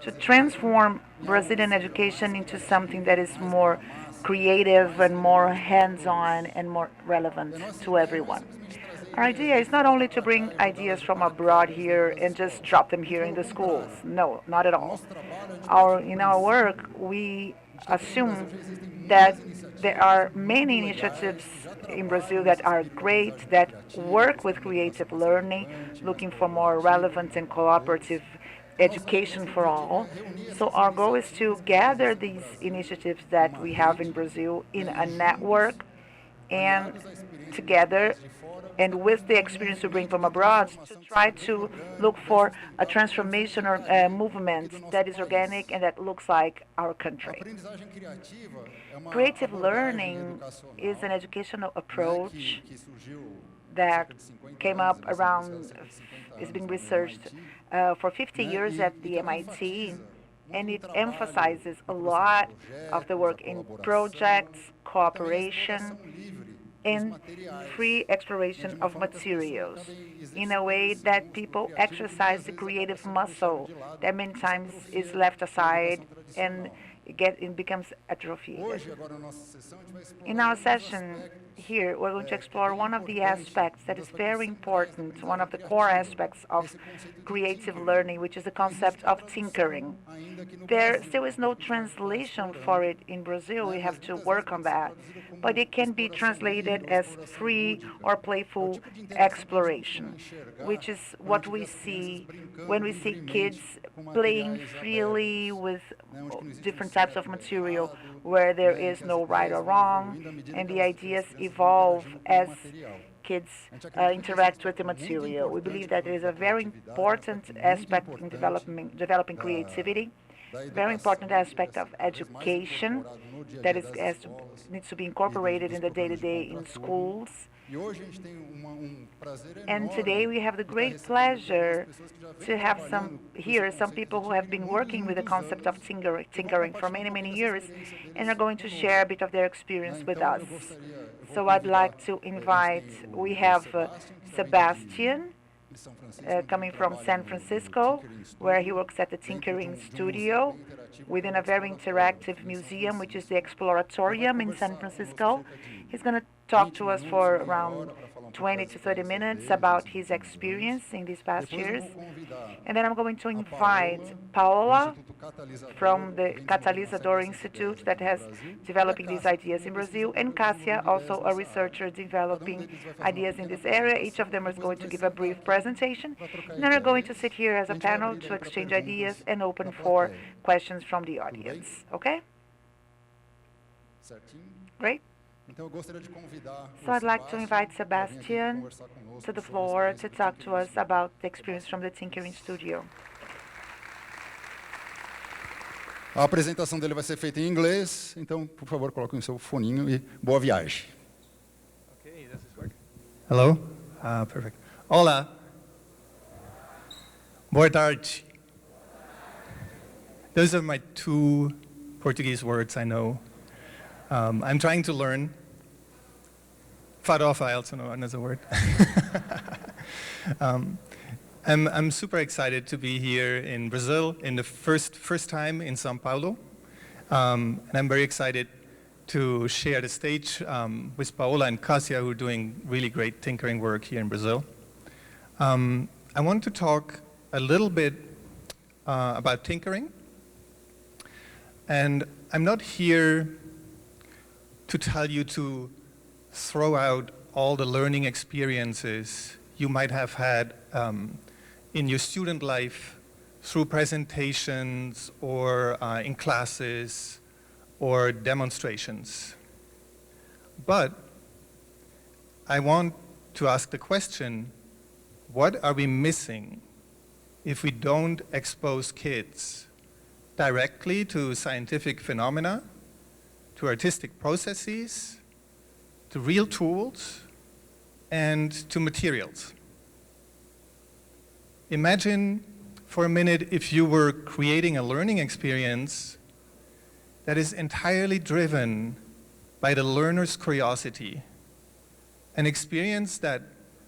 to transform Brazilian education into something that is more creative and more hands-on and more relevant to everyone. Our idea is not only to bring ideas from abroad here and just drop them here in the schools. No, not at all. In our work, we assume that there are many initiatives in Brazil that are great, that work with creative learning, looking for more relevant and cooperative education for all. So our goal is to gather these initiatives that we have in Brazil in a network and together and with the experience we bring from abroad to try to look for a transformation or a movement that is organic and that looks like our country. Creative learning is an educational approach that came up around, is being researched for 50 years at the MIT, and it emphasizes a lot of the work in projects, cooperation, and free exploration of materials in a way that people exercise the creative muscle that many times is left aside and it becomes atrophied. In our session here, we're going to explore one of the aspects that is very important, one of the core aspects of creative learning, which is the concept of tinkering. There still is no translation for it in Brazil. We have to work on that. But it can be translated as free or playful exploration, which is what we see when we see kids playing freely with different types of material where there is no right or wrong, and the ideas evolve as kids interact with the material. We believe that it is a very important aspect in developing creativity, very important aspect of education that needs to be incorporated in the day-to-day in schools. And today we have the great pleasure to have some people who have been working with the concept of tinkering for many, many years and are going to share a bit of their experience with us. So I'd like to invite, we have Sebastian coming from San Francisco, where he works at the Tinkering Studio within a very interactive museum, which is the Exploratorium in San Francisco. He's going to talk to us for around 20 to 30 minutes about his experience in these past years. And then I'm going to invite Paola from the Catalisador Institute that has developing these ideas in Brazil, and Cássia, also a researcher developing ideas in this area. Each of them is going to give a brief presentation. And then we're going to sit here as a panel to exchange ideas and open for questions from the audience. Okay? Great. So I'd like to invite Sebastian to the floor to talk to us about the experience from the Tinkering Studio. A apresentação dele vai ser feita em inglês, então, por favor, coloque o seu foninho e boa viagem. Okay, does this work? Hello? Perfect. Olá. Boa tarde. Those are my two Portuguese words I know. I'm trying to learn. Farofa, I also know another word. I'm super excited to be here in Brazil in the first time in São Paulo. And I'm very excited to share the stage with Paola and Cássia, who are doing really great tinkering work here in Brazil. I want to talk a little bit about tinkering. And I'm not here to tell you to throw out all the learning experiences you might have had in your student life through presentations or in classes or demonstrations. But I want to ask the question, what are we missing if we don't expose kids directly to scientific phenomena, to artistic processes, to real tools, and to materials? Imagine for a minute if you were creating a learning experience that is entirely driven by the learner's curiosity, an experience that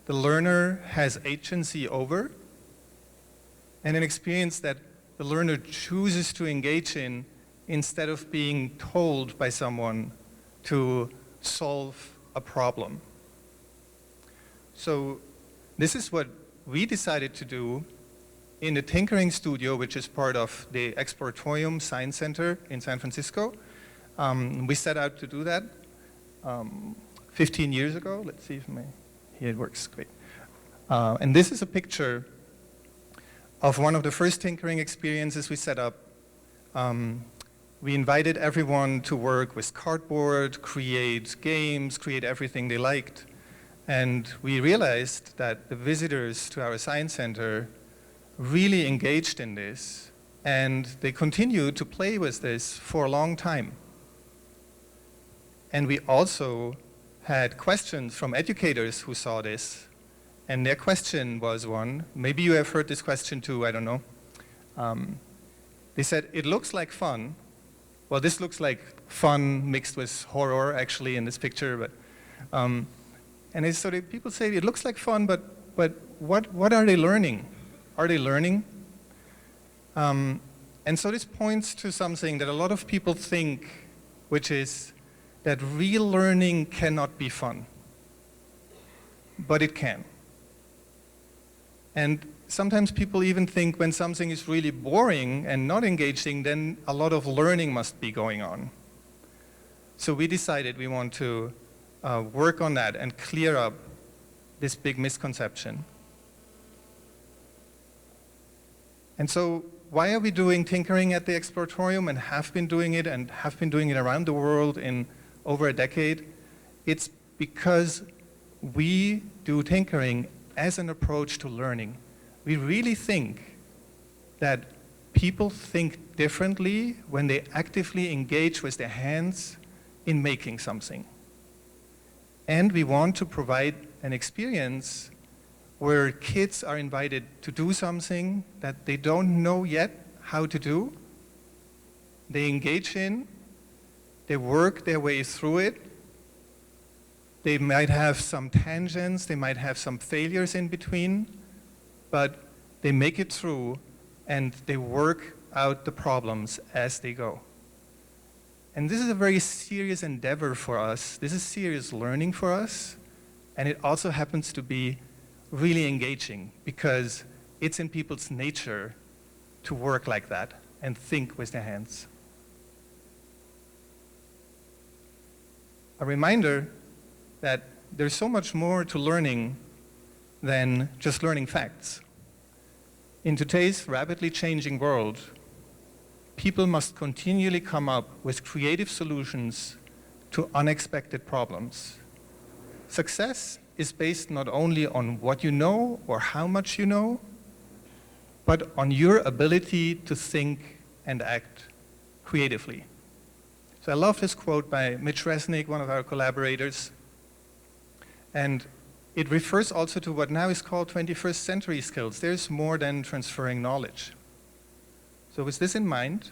the learner has agency over, and an experience that the learner chooses to engage in instead of being told by someone to solve a problem. So this is what we decided to do in the Tinkering Studio, which is part of the Exploratorium Science Center in San Francisco. We set out to do that 15 years ago. Let's see if here it works, great. And this is a picture of one of the first tinkering experiences we set up. We invited everyone to work with cardboard, create games, create everything they liked. And we realized that the visitors to our science center really engaged in this, and they continued to play with this for a long time. And we also had questions from educators who saw this, and their question was one, maybe you have heard this question too, I don't know. They said, it looks like fun. Well, this looks like fun mixed with horror, actually, in this picture. But, and so people say, it looks like fun, but what are they learning? Are they learning? And so this points to something that a lot of people think, which is that real learning cannot be fun. But it can. And sometimes people even think when something is really boring and not engaging, then a lot of learning must be going on. So we decided we want to work on that and clear up this big misconception. And so why are we doing tinkering at the Exploratorium and have been doing it around the world in over a decade? It's because we do tinkering as an approach to learning. We really think that people think differently when they actively engage with their hands in making something. And we want to provide an experience where kids are invited to do something that they don't know yet how to do. They engage in, they work their way through it. They might have some tangents, they might have some failures in between, but they make it through and they work out the problems as they go. And this is a very serious endeavor for us. This is serious learning for us, and it also happens to be really engaging because it's in people's nature to work like that and think with their hands. A reminder that there's so much more to learning than just learning facts. In today's rapidly changing world, people must continually come up with creative solutions to unexpected problems. Success is based not only on what you know or how much you know, but on your ability to think and act creatively. So I love this quote by Mitch Resnick, one of our collaborators. And it refers also to what now is called 21st century skills. There's more than transferring knowledge. So with this in mind,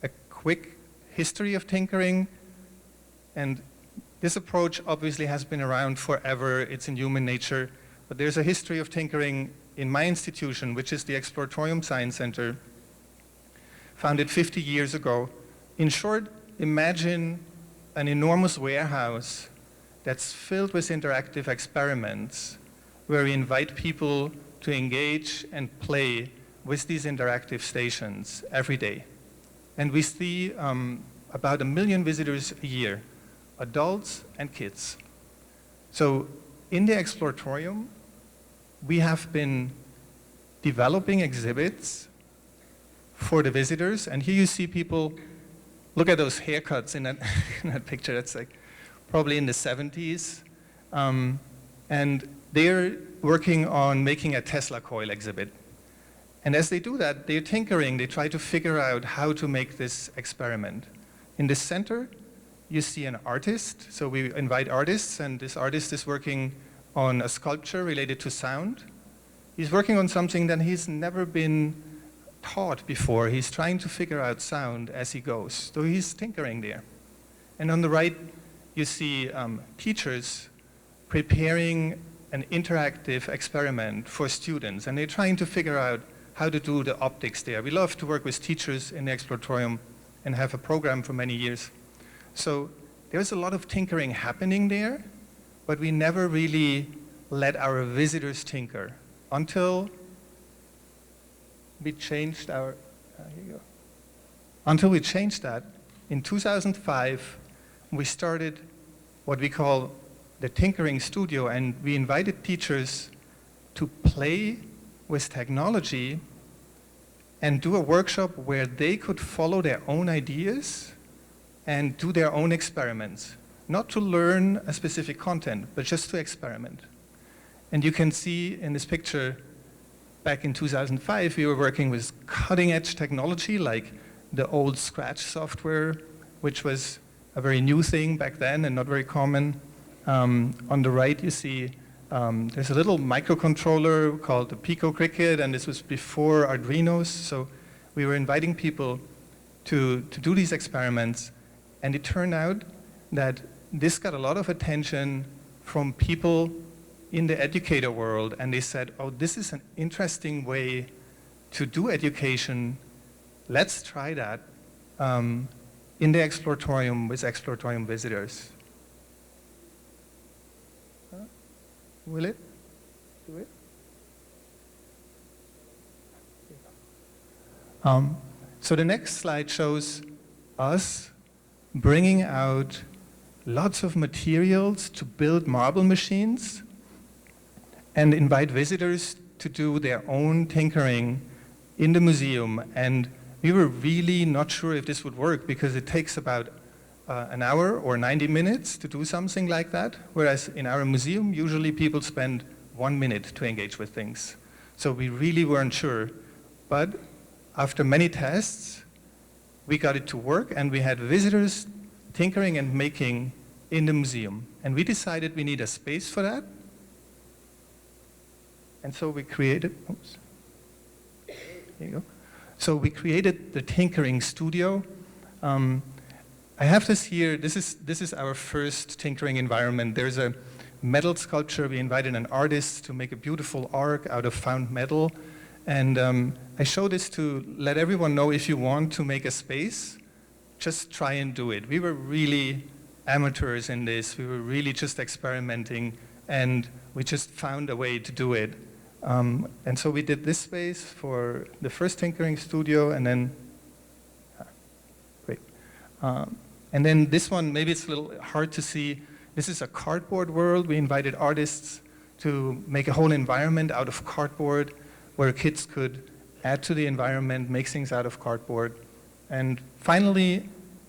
a quick history of tinkering. And this approach obviously has been around forever. It's in human nature. But there's a history of tinkering in my institution, which is the Exploratorium Science Center, founded 50 years ago. In short, imagine an enormous warehouse that's filled with interactive experiments where we invite people to engage and play with these interactive stations every day. And we see about 1 million visitors a year, adults and kids. So in the Exploratorium, we have been developing exhibits for the visitors. And here you see people, look at those haircuts in that picture. That's like probably in the 70s. And they're working on making a Tesla coil exhibit. And as they do that, they're tinkering. They try to figure out how to make this experiment. In the center, you see an artist. So we invite artists, and this artist is working on a sculpture related to sound. He's working on something that he's never been taught before. He's trying to figure out sound as he goes. So he's tinkering there. And on the right, you see teachers preparing an interactive experiment for students, and they're trying to figure out how to do the optics there. We love to work with teachers in the Exploratorium and have a program for many years. So there's a lot of tinkering happening there, but we never really let our visitors tinker until we changed our, here you go. Until we changed that. In 2005, we started what we call the Tinkering Studio, and we invited teachers to play with technology and do a workshop where they could follow their own ideas and do their own experiments. Not to learn a specific content, but just to experiment. And you can see in this picture, back in 2005, we were working with cutting-edge technology like the old Scratch software, which was a very new thing back then and not very common. On the right, you see there's a little microcontroller called the Pico Cricket, and this was before Arduinos. So we were inviting people to do these experiments, and it turned out that this got a lot of attention from people in the educator world, and they said, oh, this is an interesting way to do education. Let's try that in the Exploratorium with Exploratorium visitors. Will it do it? So the next slide shows us bringing out lots of materials to build marble machines and invite visitors to do their own tinkering in the museum. And we were really not sure if this would work because it takes about an hour or 90 minutes to do something like that, whereas in our museum, usually people spend 1 minute to engage with things. So we really weren't sure. But after many tests, we got it to work, and we had visitors tinkering and making in the museum. And we decided we need a space for that. And so we created, oops, there you go. So we created the Tinkering Studio. I have this here. This is our first tinkering environment. There's a metal sculpture. We invited an artist to make a beautiful arc out of found metal. And I show this to let everyone know, if you want to make a space, just try and do it. We were really amateurs in this. We were really just experimenting, and we just found a way to do it. And so we did this space for the first Tinkering Studio, and then, great. And then this one, maybe it's a little hard to see. This is a cardboard world. We invited artists to make a whole environment out of cardboard where kids could add to the environment, make things out of cardboard. And finally,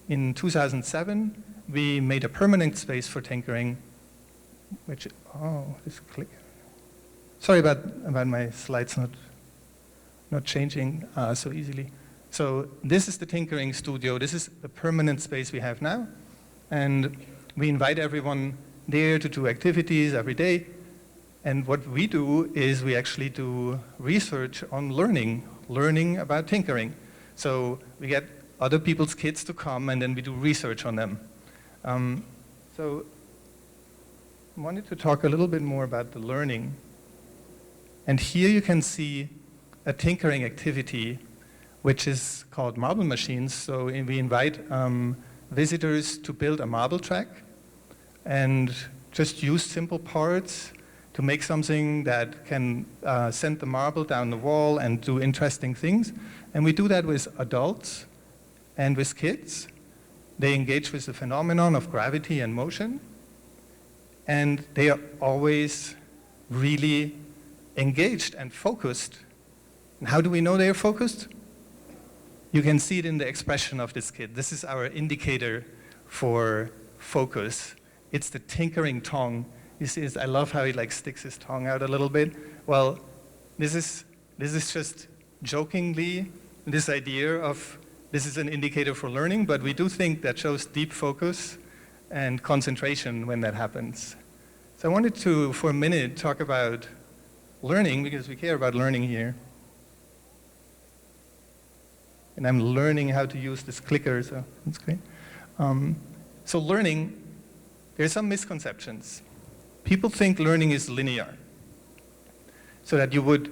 in 2007, we made a permanent space for tinkering, which, oh, this click. Sorry about my slides not changing so easily. So this is the Tinkering Studio. This is the permanent space we have now. And we invite everyone there to do activities every day. And what we do is we actually do research on learning about tinkering. So we get other people's kids to come, and then we do research on them. So I wanted to talk a little bit more about the learning. And here you can see a tinkering activity which is called marble machines. So we invite visitors to build a marble track and just use simple parts to make something that can send the marble down the wall and do interesting things. And we do that with adults and with kids. They engage with the phenomenon of gravity and motion, and they are always really engaged and focused. And how do we know they are focused? You can see it in the expression of this kid. This is our indicator for focus. It's the tinkering tongue. You see this? I love how he like sticks his tongue out a little bit. Well, this is just jokingly this idea of this is an indicator for learning, but we do think that shows deep focus and concentration when that happens. So I wanted to, for a minute, talk about learning, because we care about learning here. And I'm learning how to use this clicker, so that's great. So learning, there's some misconceptions. people think learning is linear. So that you would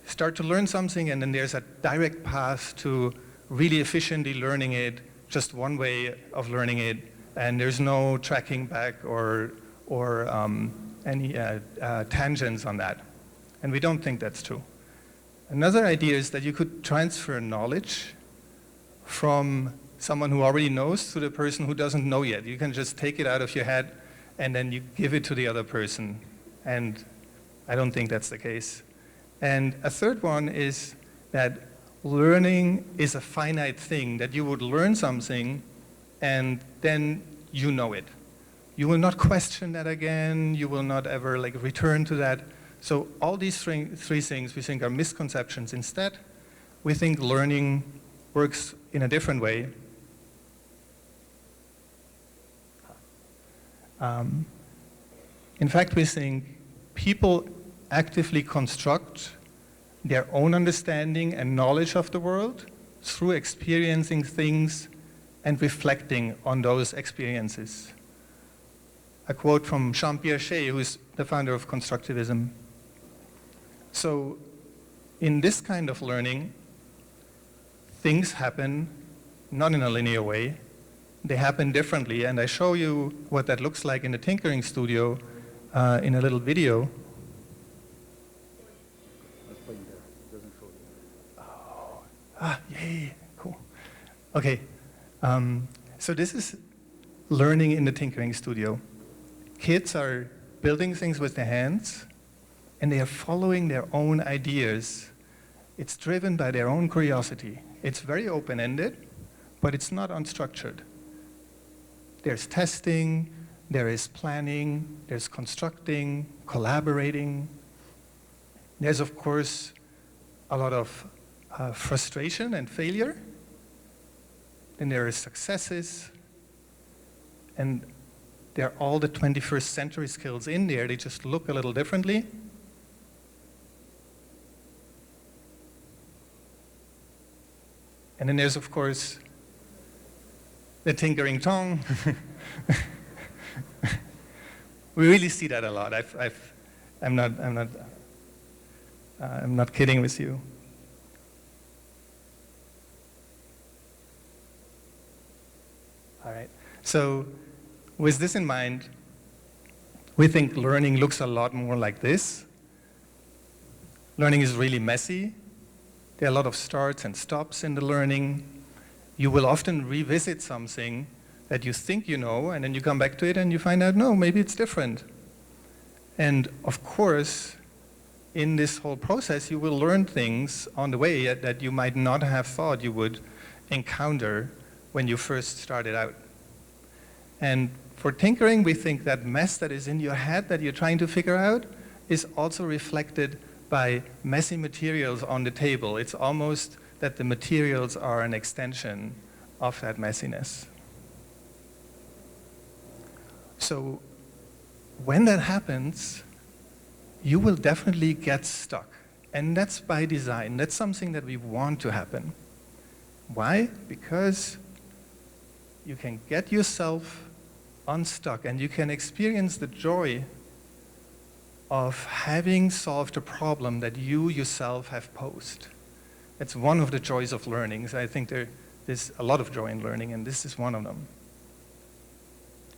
start to learn something and then there's a direct path to really efficiently learning it, just one way of learning it, and there's no tracking back or any tangents on that. And we don't think that's true. Another idea is that you could transfer knowledge from someone who already knows to the person who doesn't know yet. You can just take it out of your head and then you give it to the other person. And I don't think that's the case. And a third one is that learning is a finite thing, that you would learn something and then you know it. You will not question that again, you will not ever return to that. So all these three things we think are misconceptions. Instead, we think learning works in a different way. In fact, we think people actively construct their own understanding and knowledge of the world through experiencing things and reflecting on those experiences. A quote from Jean Piaget, who is the founder of constructivism. So in this kind of learning, things happen not in a linear way. They happen differently, and I show you what that looks like in the tinkering studio in a little video. Yay, cool. Okay, so this is learning in the tinkering studio. Kids are building things with their hands, and they are following their own ideas. It's driven by their own curiosity. It's very open-ended, but it's not unstructured. There's testing, there is planning, there's constructing, collaborating. There's, of course, a lot of frustration and failure. Then there are successes, and there are all the 21st century skills in there. They just look a little differently. And then there's, of course, the tinkering tongue. We really see that a lot. I'm not kidding with you. All right. So with this in mind, we think learning looks a lot more like this. Learning is really messy. There are a lot of starts and stops in the learning. You will often revisit something that you think you know, and then you come back to it and you find out, no, maybe it's different. And of course, in this whole process, you will learn things on the way that you might not have thought you would encounter when you first started out. And for tinkering, we think that mess that is in your head that you're trying to figure out is also reflected by messy materials on the table. It's almost that the materials are an extension of that messiness. So when that happens, you will definitely get stuck. And that's by design. That's something that we want to happen. Why? Because you can get yourself unstuck and you can experience the joy of having solved a problem that you yourself have posed. It's one of the joys of learning. So I think there's a lot of joy in learning, and this is one of them.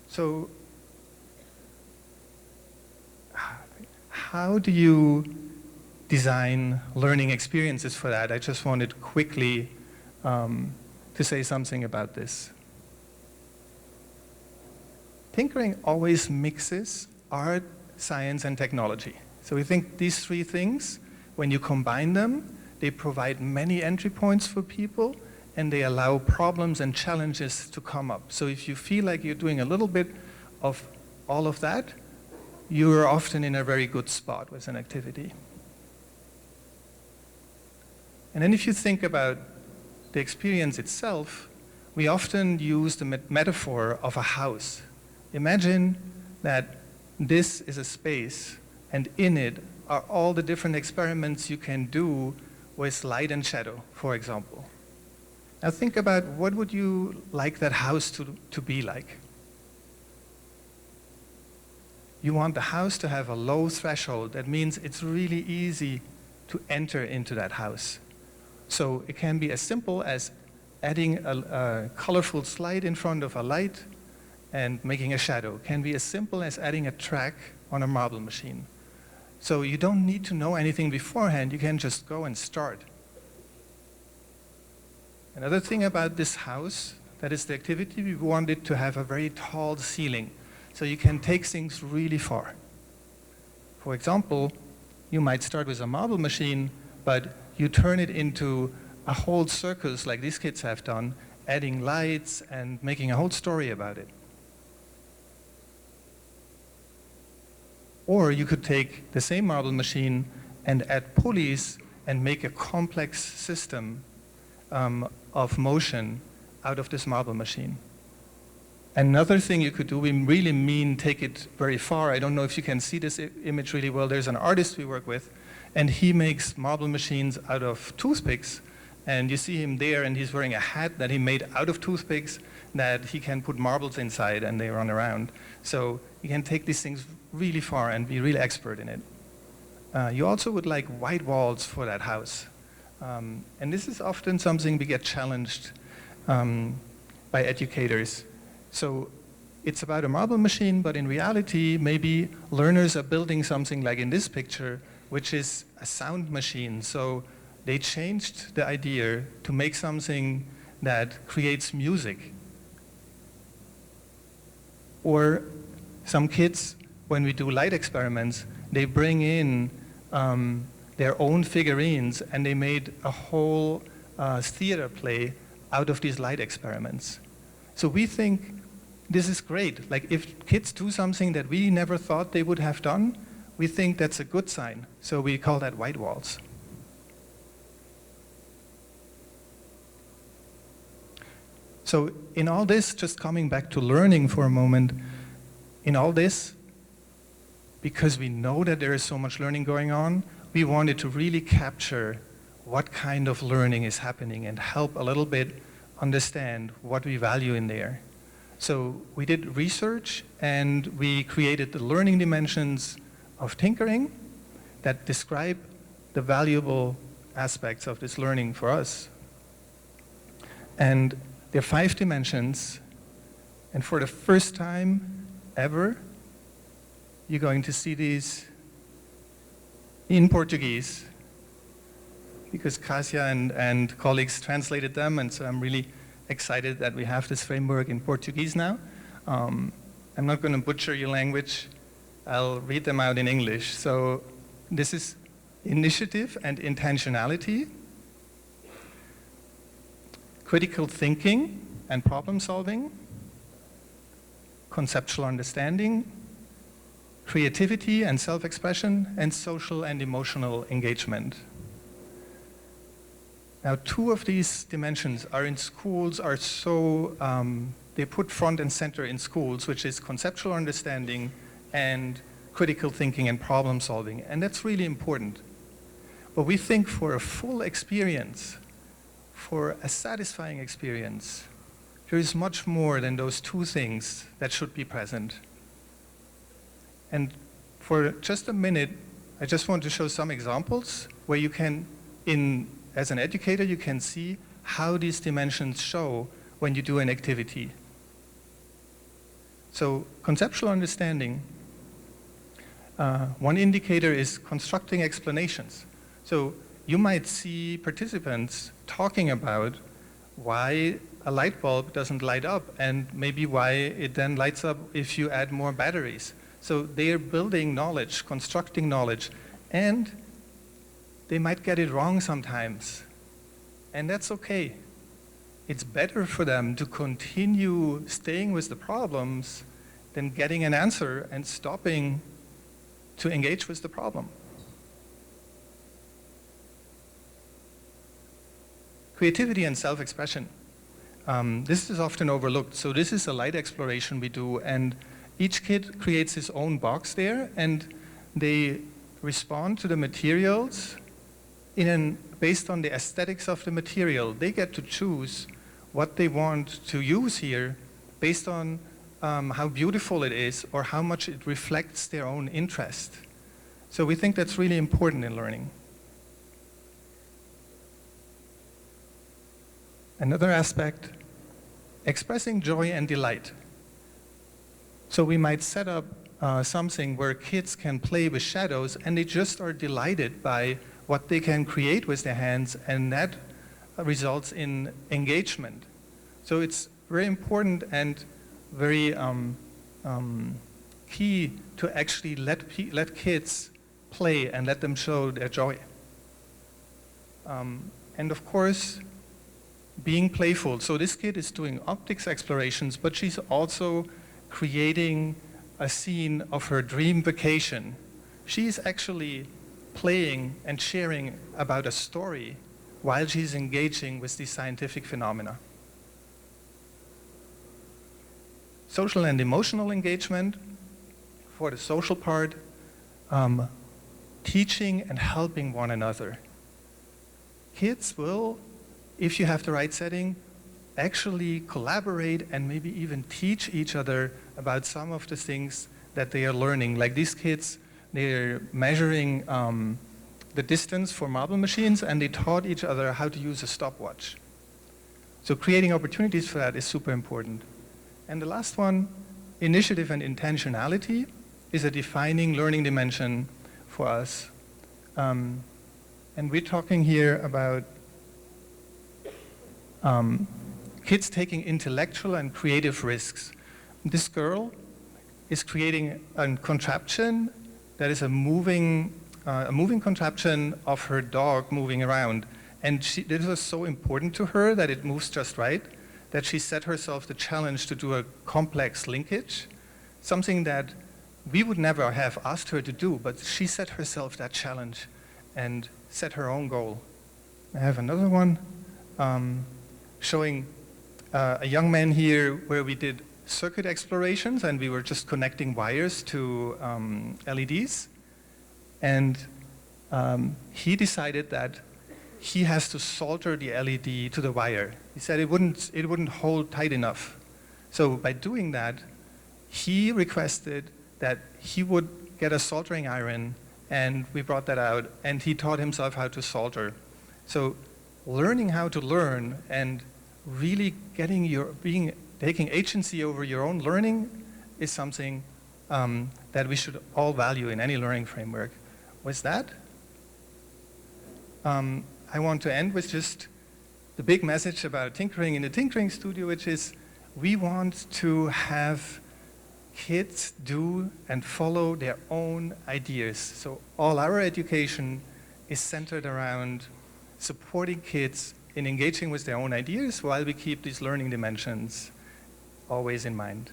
So how do you design learning experiences for that? I just wanted quickly to say something about this. Tinkering always mixes art, science, and technology. So we think these three things, when you combine them, they provide many entry points for people, and they allow problems and challenges to come up. So if you feel like you're doing a little bit of all of that, you're often in a very good spot with an activity. And then if you think about the experience itself, we often use the metaphor of a house. Imagine that this is a space, and in it are all the different experiments you can do with light and shadow, for example. Now think about what would you like that house to be like? you want the house to have a low threshold. That means it's really easy to enter into that house. So it can be as simple as adding a colorful slide in front of a light and making a shadow. It can be as simple as adding a track on a marble machine. So you don't need to know anything beforehand. You can just go and start. Another thing about this house, that is the activity, we wanted to have a very tall ceiling. So you can take things really far. For example, you might start with a marble machine, but you turn it into a whole circus like these kids have done, adding lights and making a whole story about it. Or you could take the same marble machine and add pulleys and make a complex system of motion out of this marble machine. Another thing you could do, we really mean take it very far. I don't know if you can see this image really well. There's an artist we work with, and he makes marble machines out of toothpicks. And you see him there, and he's wearing a hat that he made out of toothpicks that he can put marbles inside, and they run around. So you can take these things really far and be really expert in it. You also would like white walls for that house. And this is often something we get challenged by educators. So it's about a marble machine, but in reality, maybe learners are building something like in this picture, which is a sound machine. So they changed the idea to make something that creates music. Or some kids, when we do light experiments, they bring in their own figurines, and they made a whole theater play out of these light experiments. So we think this is great. Like if kids do something that we never thought they would have done, we think that's a good sign. So we call that white walls. So in all this, just coming back to learning for a moment, in all this, because we know that there is so much learning going on, we wanted to really capture what kind of learning is happening and help a little bit understand what we value in there. So we did research, and we created the learning dimensions of tinkering that describe the valuable aspects of this learning for us. And there are 5 dimensions, and for the first time ever, you're going to see these in Portuguese, because Cássia and colleagues translated them, and so I'm really excited that we have this framework in Portuguese now. I'm not going to butcher your language. I'll read them out in English. So this is initiative and intentionality, critical thinking and problem solving, conceptual understanding, creativity and self-expression, and social and emotional engagement. Now, 2 of these dimensions are in schools, are so, they put front and center in schools, which is conceptual understanding and critical thinking and problem solving, and that's really important. But we think for a full experience, for a satisfying experience, there is much more than those 2 things that should be present. And for just a minute, I just want to show some examples where you can, as an educator, you can see how these dimensions show when you do an activity. So conceptual understanding, one indicator is constructing explanations. So you might see participants talking about why a light bulb doesn't light up, and maybe why it then lights up if you add more batteries. So they are building knowledge, constructing knowledge, and they might get it wrong sometimes, and that's okay. It's better for them to continue staying with the problems than getting an answer and stopping to engage with the problem. Creativity and self-expression. This is often overlooked. So this is a light exploration we do, and each kid creates his own box there, and they respond to the materials based on the aesthetics of the material. They get to choose what they want to use here based on how beautiful it is or how much it reflects their own interest. So we think that's really important in learning. Another aspect, expressing joy and delight. So we might set up something where kids can play with shadows and they just are delighted by what they can create with their hands, and that results in engagement. So it's very important and very key to actually let kids play and let them show their joy. And of course, being playful. So this kid is doing optics explorations, but she's also creating a scene of her dream vacation. She's actually playing and sharing about a story while she's engaging with these scientific phenomena. Social and emotional engagement. For the social part, teaching and helping one another. Kids will, if you have the right setting, actually collaborate and maybe even teach each other about some of the things that they are learning. Like these kids, they're measuring the distance for marble machines, and they taught each other how to use a stopwatch. So creating opportunities for that is super important. And the last one, initiative and intentionality, is a defining learning dimension for us. And we're talking here about kids taking intellectual and creative risks. This girl is creating a contraption that is a moving contraption of her dog moving around. And this was so important to her that it moves just right, that she set herself the challenge to do a complex linkage, something that we would never have asked her to do, but she set herself that challenge and set her own goal. I have another one showing a young man here where we did circuit explorations and we were just connecting wires to LEDs. And he decided that he has to solder the LED to the wire. He said it wouldn't hold tight enough. So by doing that, he requested that he would get a soldering iron, and we brought that out, and he taught himself how to solder. So learning how to learn and really taking agency over your own learning is something that we should all value in any learning framework. With that, I want to end with just the big message about tinkering in the Tinkering Studio, which is we want to have kids do and follow their own ideas. So all our education is centered around supporting kids in engaging with their own ideas while we keep these learning dimensions always in mind.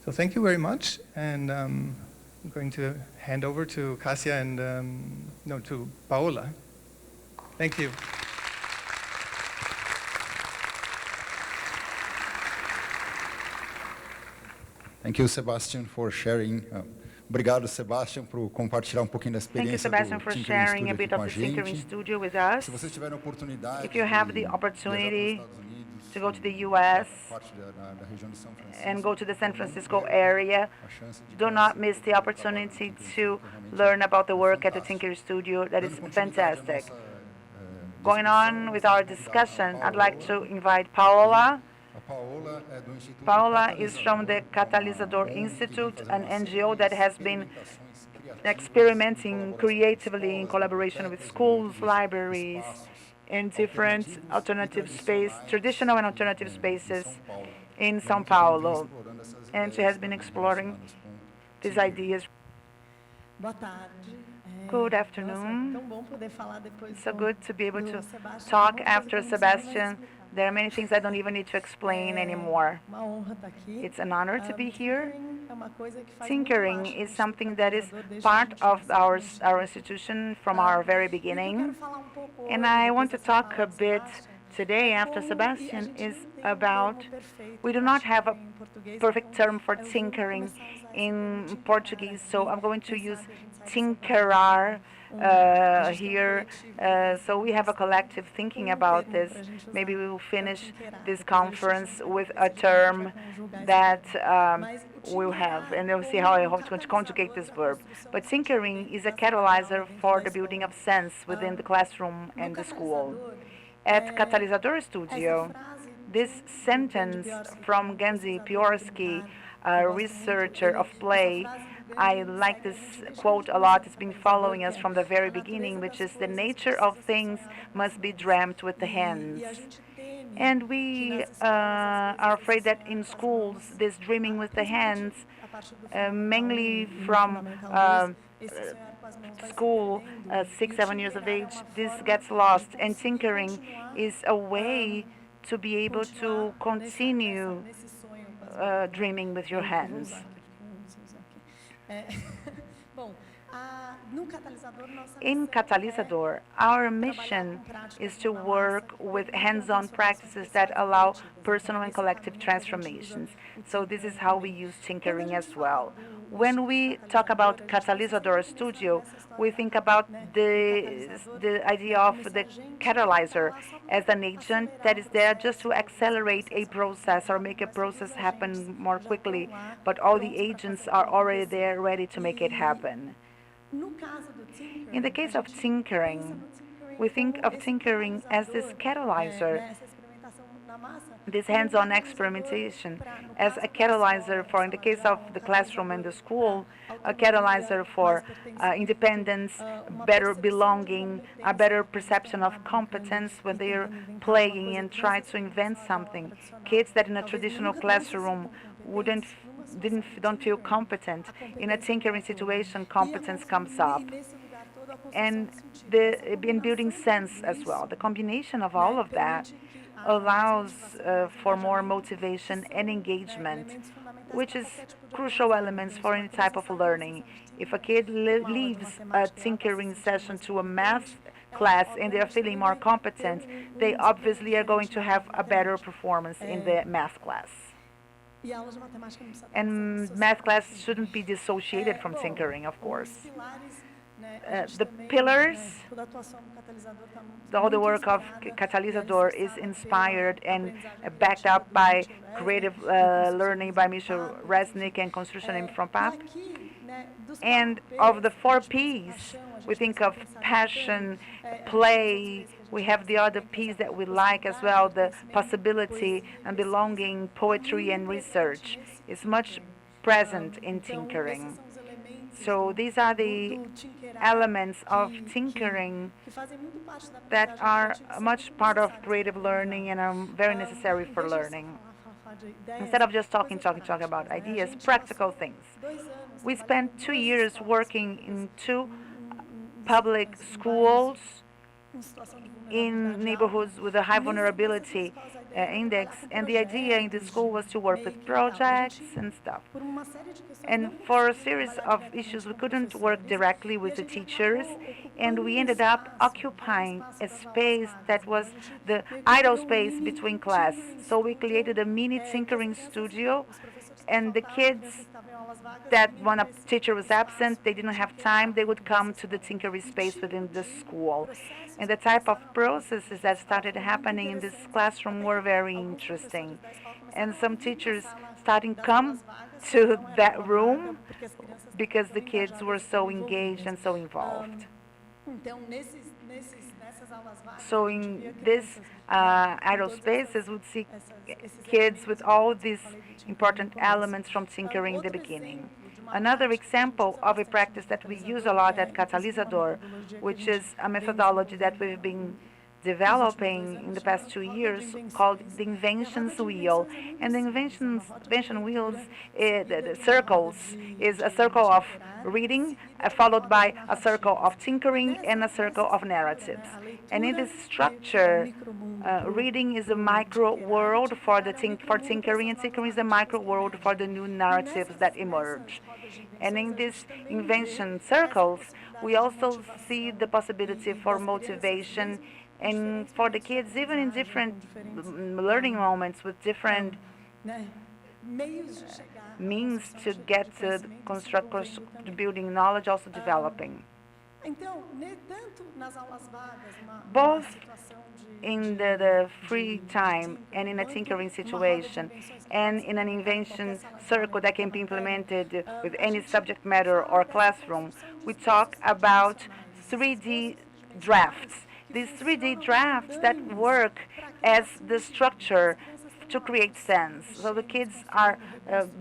So thank you very much, and I'm going to hand over to Cássia and to Paola. Thank you. Thank you, Sebastian, for sharing. Obrigado, Sebastian, por compartilhar pouquinho da experiência do Tinkering Tinkering Studio aqui com a gente. Tinkering Studio with us. Se vocês tiverem a oportunidade If you have the opportunity to go to the U.S. and go to the San Francisco area, do not miss the opportunity to learn about the work at the Tinkering Studio. That is fantastic. Going on with our discussion, I'd like to invite Paola. Paola is from the Catalisador Institute, an NGO that has been experimenting creatively in collaboration with schools, libraries, and different alternative space, traditional and alternative spaces in São Paulo. And she has been exploring these ideas. Good afternoon. It's so good to be able to talk after Sebastian. There are many things I don't even need to explain anymore. It's an honor to be here. Tinkering is something that is part of our institution from our very beginning. And I want to talk a bit today after Sebastian is about, we do not have a perfect term for tinkering in Portuguese, so I'm going to use tinkerar here. So we have a collective thinking about this. Maybe we will finish this conference with a term that we'll have, and we'll see how I hope to conjugate this verb. But tinkering is a catalyzer for the building of sense within the classroom and the school. At Catalisador Studio, this sentence from Genzi Piorsky, a researcher of play, I like this quote a lot. It's been following us from the very beginning, which is the nature of things must be dreamt with the hands. And we are afraid that in schools, this dreaming with the hands, mainly from school, 6, 7 years of age, this gets lost. And tinkering is a way to be able to continue dreaming with your hands. In Catalisador, our mission is to work with hands-on practices that allow personal and collective transformations. So this is how we use tinkering as well. When we talk about Catalisador Studio, we think about the idea of the catalyzer as an agent that is there just to accelerate a process or make a process happen more quickly, but all the agents are already there ready to make it happen. In the case of tinkering, we think of tinkering as this catalyzer, this hands-on experimentation as a catalyzer for, in the case of the classroom and the school, a catalyzer for independence, better belonging, a better perception of competence when they're playing and try to invent something. Kids that in a traditional classroom don't feel competent. In a tinkering situation, competence comes up. And in building sense as well. The combination of all of that allows for more motivation and engagement, which is crucial elements for any type of learning. If a kid leaves a tinkering session to a math class and they are feeling more competent, they obviously are going to have a better performance in the math class. And math class shouldn't be dissociated from tinkering, of course. The pillars, all the work of Catalisador is inspired and backed up by creative learning by Michel Resnick and Construction from PAP. And of the 4 Ps, we think of passion, play. We have the other Ps that we like as well, the possibility and belonging, poetry and research. It's much present in tinkering. So these are the elements of tinkering that are much part of creative learning and are very necessary for learning. Instead of just talking about ideas, practical things. We spent 2 years working in 2 public schools in neighborhoods with a high vulnerability index, and the idea in the school was to work with projects and stuff. And for a series of issues, we couldn't work directly with the teachers, and we ended up occupying a space that was the idle space between class. So we created a mini tinkering studio, and the kids that when a teacher was absent, they didn't have time, they would come to the tinkering space within the school. And the type of processes that started happening in this classroom were very interesting. And some teachers starting come to that room because the kids were so engaged and so involved. So in this idle spaces, we'd see kids with all these important elements from tinkering in the beginning. Another example of a practice that we use a lot at Catalisador, which is a methodology that we've been developing in the past 2 years called the inventions wheel. And the invention wheels, the circles, is a circle of reading, followed by a circle of tinkering and a circle of narratives. And in this structure, reading is a micro world for tinkering, and tinkering is a micro world for the new narratives that emerge. And in these invention circles, we also see the possibility for motivation and for the kids, even in different learning moments with different means to get to construct building knowledge, also developing. Both in the free time and in a tinkering situation and in an invention circle that can be implemented with any subject matter or classroom, we talk about 3D drafts. These 3D drafts that work as the structure to create sense. So the kids are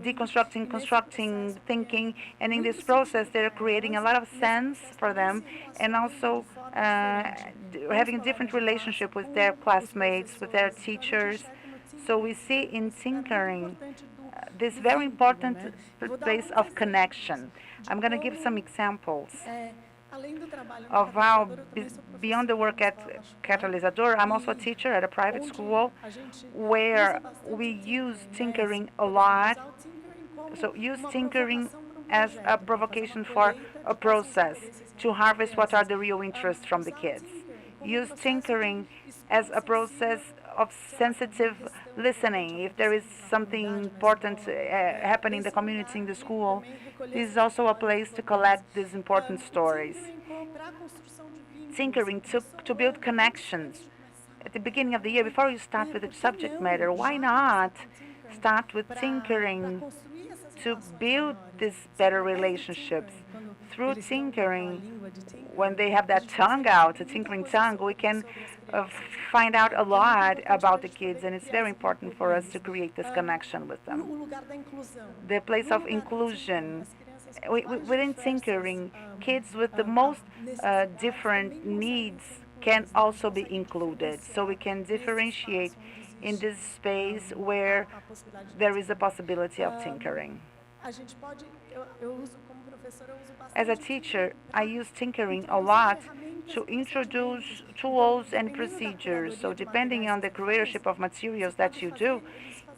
deconstructing, constructing, thinking, and in this process they're creating a lot of sense for them, and also having a different relationship with their classmates, with their teachers. So we see in tinkering this very important place of connection. I'm going to give some examples of how, beyond the work at Catalisador, I'm also a teacher at a private school where we use tinkering a lot. So use tinkering as a provocation for a process to harvest what are the real interests from the kids. Use tinkering as a process of sensitive listening. If there is something important happening in the community, in the school, this is also a place to collect these important stories. Tinkering to build connections. At the beginning of the year, before you start with the subject matter, why not start with tinkering to build these better relationships? Through tinkering, when they have that tongue out, a tinkering tongue, we can find out a lot about the kids, and it's very important for us to create this connection with them. The place of inclusion. Within tinkering, kids with the most different needs can also be included, so we can differentiate in this space where there is a possibility of tinkering. As a teacher, I use tinkering a lot to introduce tools and procedures. So depending on the curatorship of materials that you do,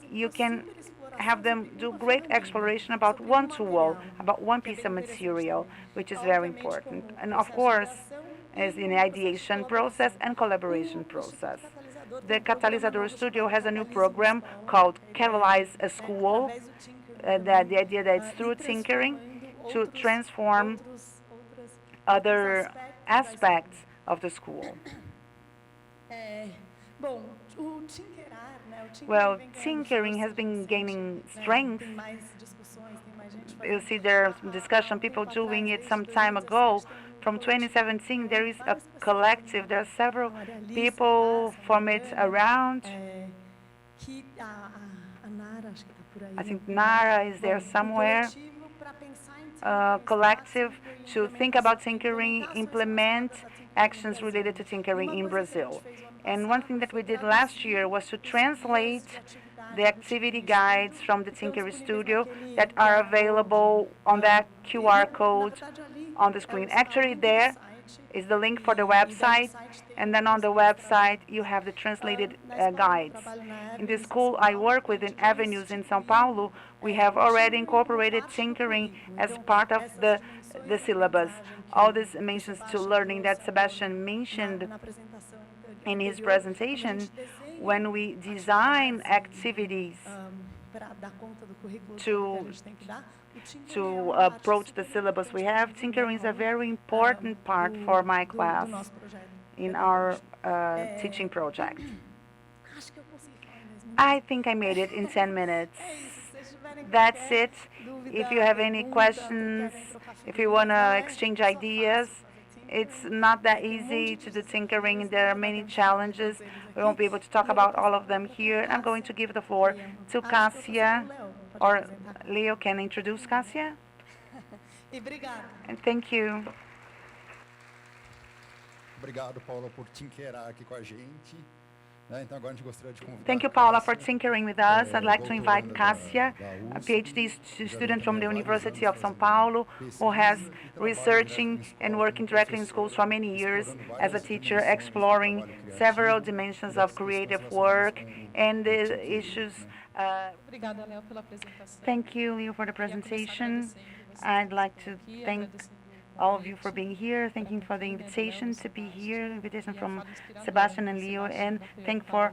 you can have them do great exploration about one tool, about one piece of material, which is very important. And of course, as in the ideation process and collaboration process. The Catalisador Studio has a new program called Catalyze a School. That the idea that it's through tinkering to transform other aspects of the school. Well, tinkering has been gaining strength. You see there's discussion, people doing it some time ago. From 2017, there is a collective, there are several people from it around. I think Nara is there somewhere. Collective to think about tinkering, implement actions related to tinkering in Brazil. And one thing that we did last year was to translate the activity guides from the Tinkery Studio that are available on that QR code on the screen. Actually, there is the link for the website, and then on the website you have the translated guides. In the school I work with in Avenues in São Paulo, we have already incorporated tinkering as part of the syllabus. All these mentions to learning that Sebastian mentioned in his presentation, when we design activities to approach the syllabus we have, tinkering is a very important part for my class in our teaching project. I think I made it in 10 minutes. That's it. If you have any questions, if you want to exchange ideas, it's not that easy to do tinkering. There are many challenges. We won't be able to talk about all of them here. I'm going to give the floor to Cássia, or Leo can introduce Cássia. And thank you. Obrigado, Paola, por tinkerar aqui com a gente. Thank you, Paola, for tinkering with us. I'd like to invite Cássia, a PhD student from the University of São Paulo, who has researching and working directly in schools for many years as a teacher, exploring several dimensions of creative work and the issues. Thank you, Leo, for the presentation. I'd like to thank all of you for being here. Thank you for the invitation to be here, invitation from Sebastian and Leo, and thank for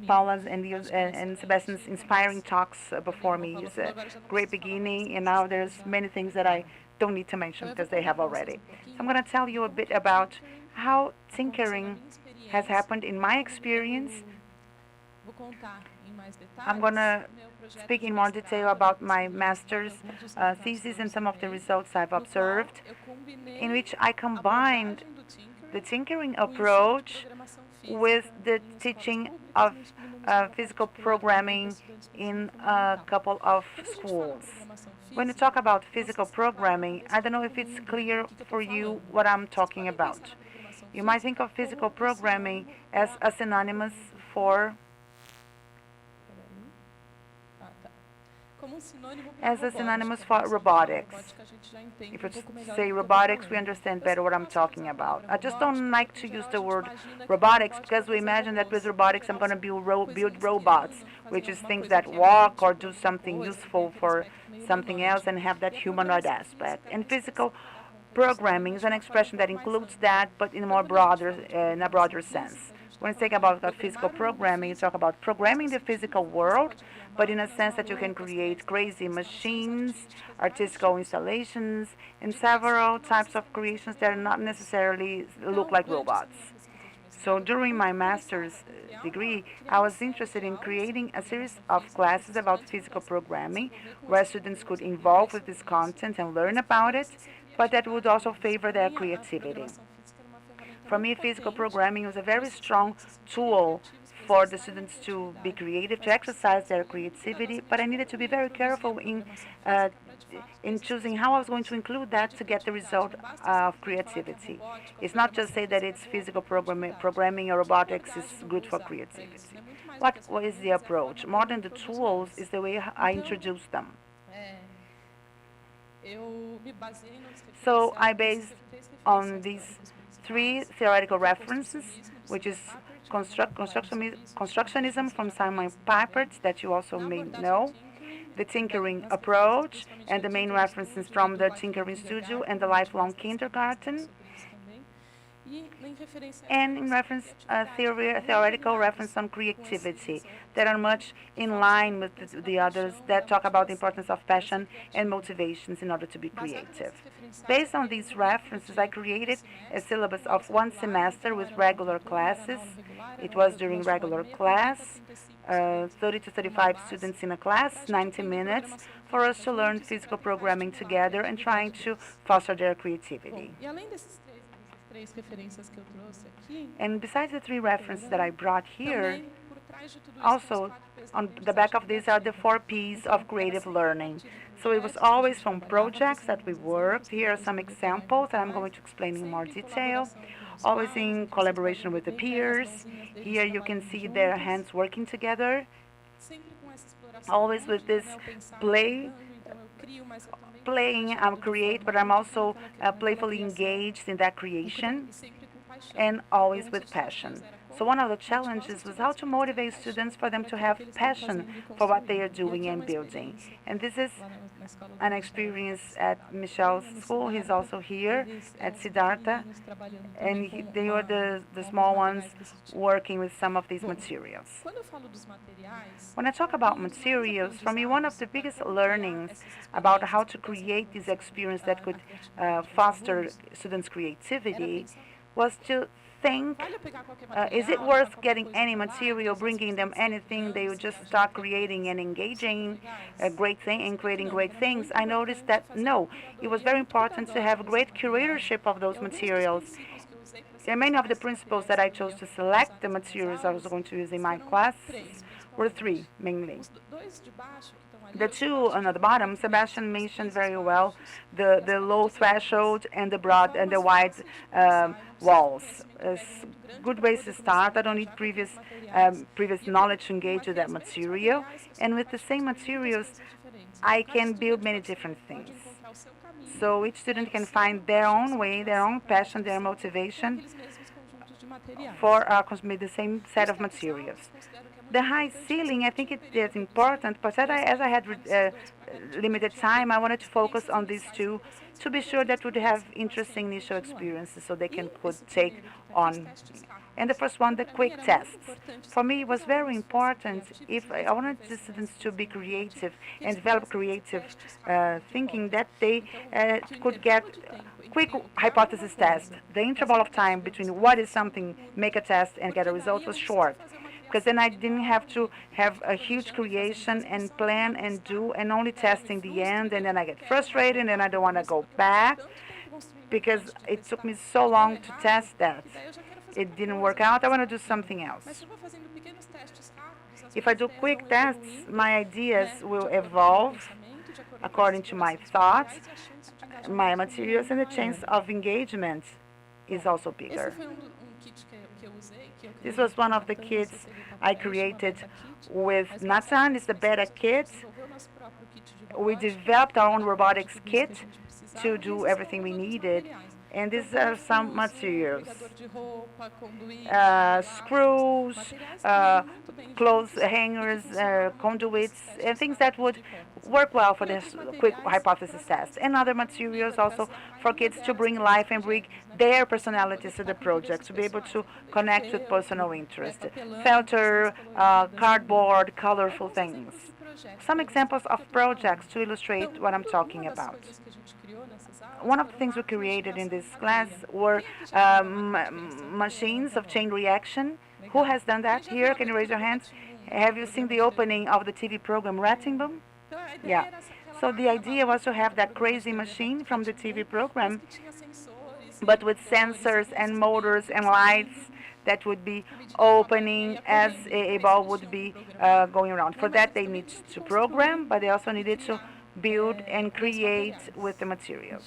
Paula's and Leo's and Sebastian's inspiring talks before me. It's a great beginning, and now there's many things that I don't need to mention because they have already. So I'm going to tell you a bit about how tinkering has happened in my experience. I'm going to speak in more detail about my master's thesis and some of the results I've observed, in which I combined the tinkering approach with the teaching of physical programming in a couple of schools. When you talk about physical programming, I don't know if it's clear for you what I'm talking about. You might think of physical programming as a synonymous for robotics. If you say robotics, we understand better what I'm talking about. I just don't like to use the word robotics because we imagine that with robotics I'm going to build robots, which is things that walk or do something useful for something else and have that humanoid aspect. And physical programming is an expression that includes that, but in a broader sense. When you think about physical programming, you talk about programming the physical world, but in a sense that you can create crazy machines, artistical installations, and several types of creations that not necessarily look like robots. So during my master's degree, I was interested in creating a series of classes about physical programming where students could involve with this content and learn about it, but that would also favor their creativity. For me, physical programming was a very strong tool for the students to be creative, to exercise their creativity, but I needed to be very careful in choosing how I was going to include that to get the result of creativity. It's not just say that it's physical programming or robotics is good for creativity. What is the approach? More than the tools is the way I introduce them. So I based on these three theoretical references, which is constructionism from Simon Pipert, that you also may know, the tinkering approach, and the main references from the Tinkering Studio and the Lifelong Kindergarten, and in reference theoretical reference on creativity that are much in line with the others that talk about the importance of passion and motivations in order to be creative. Based on these references, I created a syllabus of one semester with regular classes. It was during regular class, 30 to 35 students in a class, 90 minutes, for us to learn physical programming together and trying to foster their creativity. And besides the three references that I brought here, also on the back of these are the 4 Ps of creative learning. So it was always from projects that we worked. Here are some examples that I'm going to explain in more detail. Always in collaboration with the peers. Here you can see their hands working together. Always with this playing, I'm create, but I'm also playfully engaged in that creation, and always with passion. So one of the challenges was how to motivate students for them to have passion for what they are doing and building. And this is an experience at Michel's school. He's also here at Siddhartha, and they were the small ones working with some of these materials. When I talk about materials, for me, one of the biggest learnings about how to create this experience that could foster students' creativity was to think, is it worth getting any material, bringing them anything, they would just start creating and engaging a great thing and creating great things? I noticed that no, it was very important to have great curatorship of those materials. And many of the principles that I chose to select the materials I was going to use in my class were 3, mainly. The 2 on the bottom, Sebastian mentioned very well, the low threshold and the broad and the wide walls. Good ways to start. I don't need previous knowledge to engage with that material. And with the same materials, I can build many different things. So each student can find their own way, their own passion, their motivation for consuming the same set of materials. The high ceiling, I think it is important, but as I had limited time, I wanted to focus on these two to be sure that would have interesting initial experiences so they could take on. And the first one, the quick tests. For me, it was very important if I wanted the students to be creative and develop creative thinking, that they could get quick hypothesis tests. The interval of time between what is something, make a test, and get a result was short, because then I didn't have to have a huge creation and plan and do and only test in the end, and then I get frustrated and then I don't want to go back because it took me so long to test that. It didn't work out. I want to do something else. If I do quick tests, my ideas will evolve according to my thoughts, my materials, and the chance of engagement is also bigger. This was one of the kits I created with Nathan. It's the beta kit. We developed our own robotics kit to do everything we needed. And these are some materials. Screws, clothes hangers, conduits, and things that would work well for this quick hypothesis test. And other materials also for kids to bring life and bring their personalities to the project, to be able to connect with personal interest. Felter, cardboard, colorful things. Some examples of projects to illustrate what I'm talking about. One of the things we created in this class were machines of chain reaction. Who has done that here? Can you raise your hands? Have you seen the opening of the TV program Rattenboom? Yeah. So the idea was to have that crazy machine from the TV program, but with sensors and motors and lights that would be opening as a ball would be going around. For that, they need to program, but they also needed to build and create with the materials.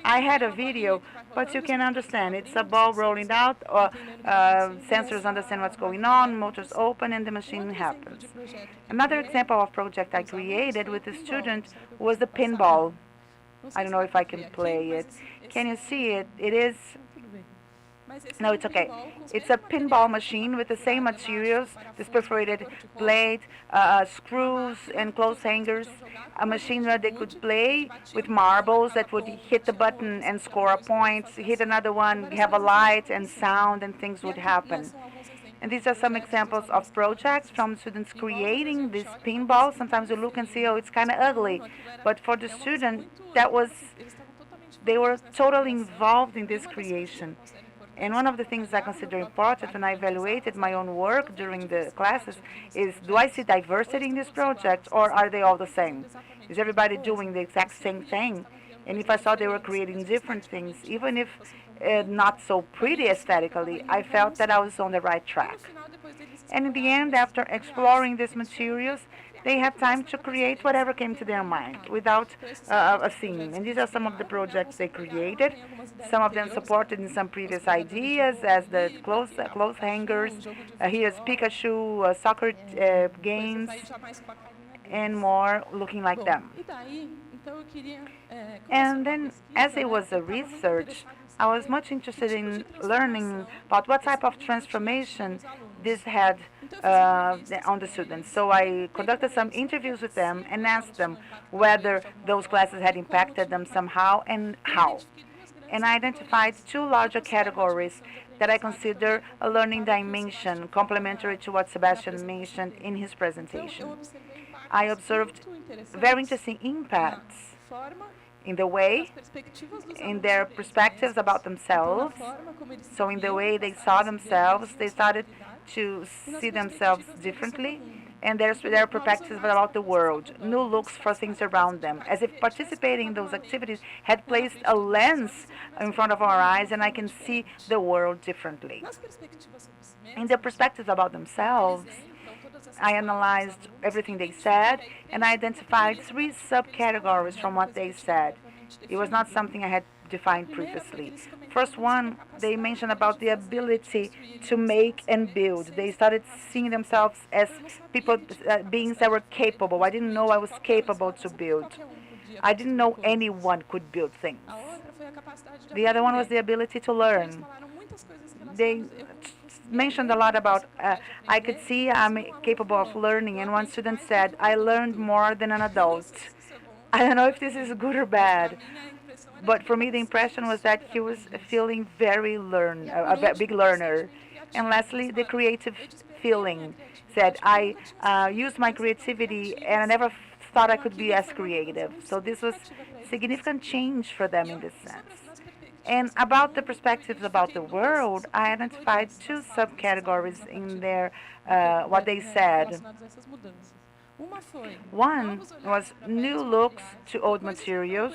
I had a video, but you can understand. It's a ball rolling out, or sensors understand what's going on, motors open, and the machine happens. Another example of project I created with a student was the pinball. I don't know if I can play it. Can you see it? It is... No, it's okay. It's a pinball machine with the same materials, this perforated plate, screws and clothes hangers, a machine where they could play with marbles that would hit the button and score points, hit another one, have a light and sound, and things would happen. And these are some examples of projects from students creating this pinball. Sometimes you look and see, oh, it's kind of ugly. But for the student, they were totally involved in this creation. And one of the things I consider important when I evaluated my own work during the classes is, do I see diversity in this project, or are they all the same? Is everybody doing the exact same thing? And if I saw they were creating different things, even if not so pretty aesthetically, I felt that I was on the right track. And in the end, after exploring these materials, they had time to create whatever came to their mind without a theme. And these are some of the projects they created. Some of them supported in some previous ideas, as the clothes hangers. Here's Pikachu, soccer games, and more looking like them. And then, as it was a research, I was much interested in learning about what type of transformation this had on the students. So I conducted some interviews with them and asked them whether those classes had impacted them somehow and how. And I identified two larger categories that I consider a learning dimension, complementary to what Sebastian mentioned in his presentation. I observed very interesting impacts in the way, in their perspectives about themselves. So in the way they saw themselves, they started to see themselves differently, and their perspectives about the world, new looks for things around them, as if participating in those activities had placed a lens in front of our eyes, and I can see the world differently. In their perspectives about themselves, I analyzed everything they said, and I identified three subcategories from what they said. It was not something I had defined previously. First one, they mentioned about the ability to make and build. They started seeing themselves as people, beings that were capable. I didn't know I was capable to build. I didn't know anyone could build things. The other one was the ability to learn. They mentioned a lot about, I could see I'm capable of learning, and one student said, I learned more than an adult. I don't know if this is good or bad, but for me the impression was that he was feeling a big learner. And lastly, the creative feeling said, I used my creativity and I never thought I could be as creative. So this was significant change for them in this sense. And about the perspectives about the world, I identified two subcategories in their what they said. One was new looks to old materials,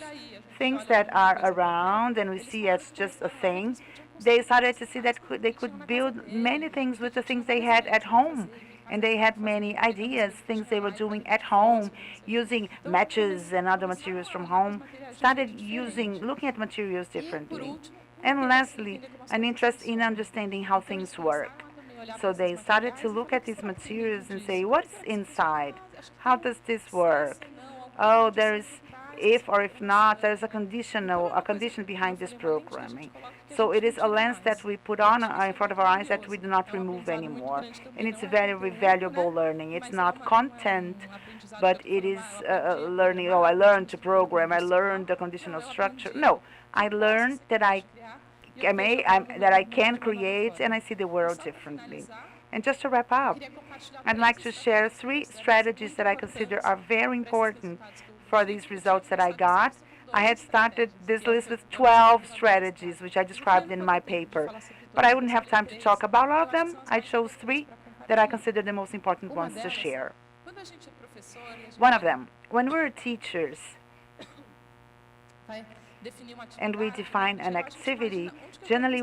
things that are around and we see as just a thing. They started to see that they could build many things with the things they had at home. And they had many ideas, things they were doing at home, using matches and other materials from home, started looking at materials differently. And lastly, an interest in understanding how things work. So they started to look at these materials and say, what's inside? How does this work? Oh, there is, if or if not, there's a condition behind this programming. So it is a lens that we put on in front of our eyes that we do not remove anymore. And it's very valuable learning. It's not content, but it is learning. Oh, I learned to program. I learned the conditional structure. No, I learned that I can create and I see the world differently. And just to wrap up, I'd like to share 3 strategies that I consider are very important for these results that I got. I had started this list with 12 strategies, which I described in my paper. But I wouldn't have time to talk about all of them. I chose 3 that I consider the most important ones to share. One of them, when we're teachers, and we define an activity, generally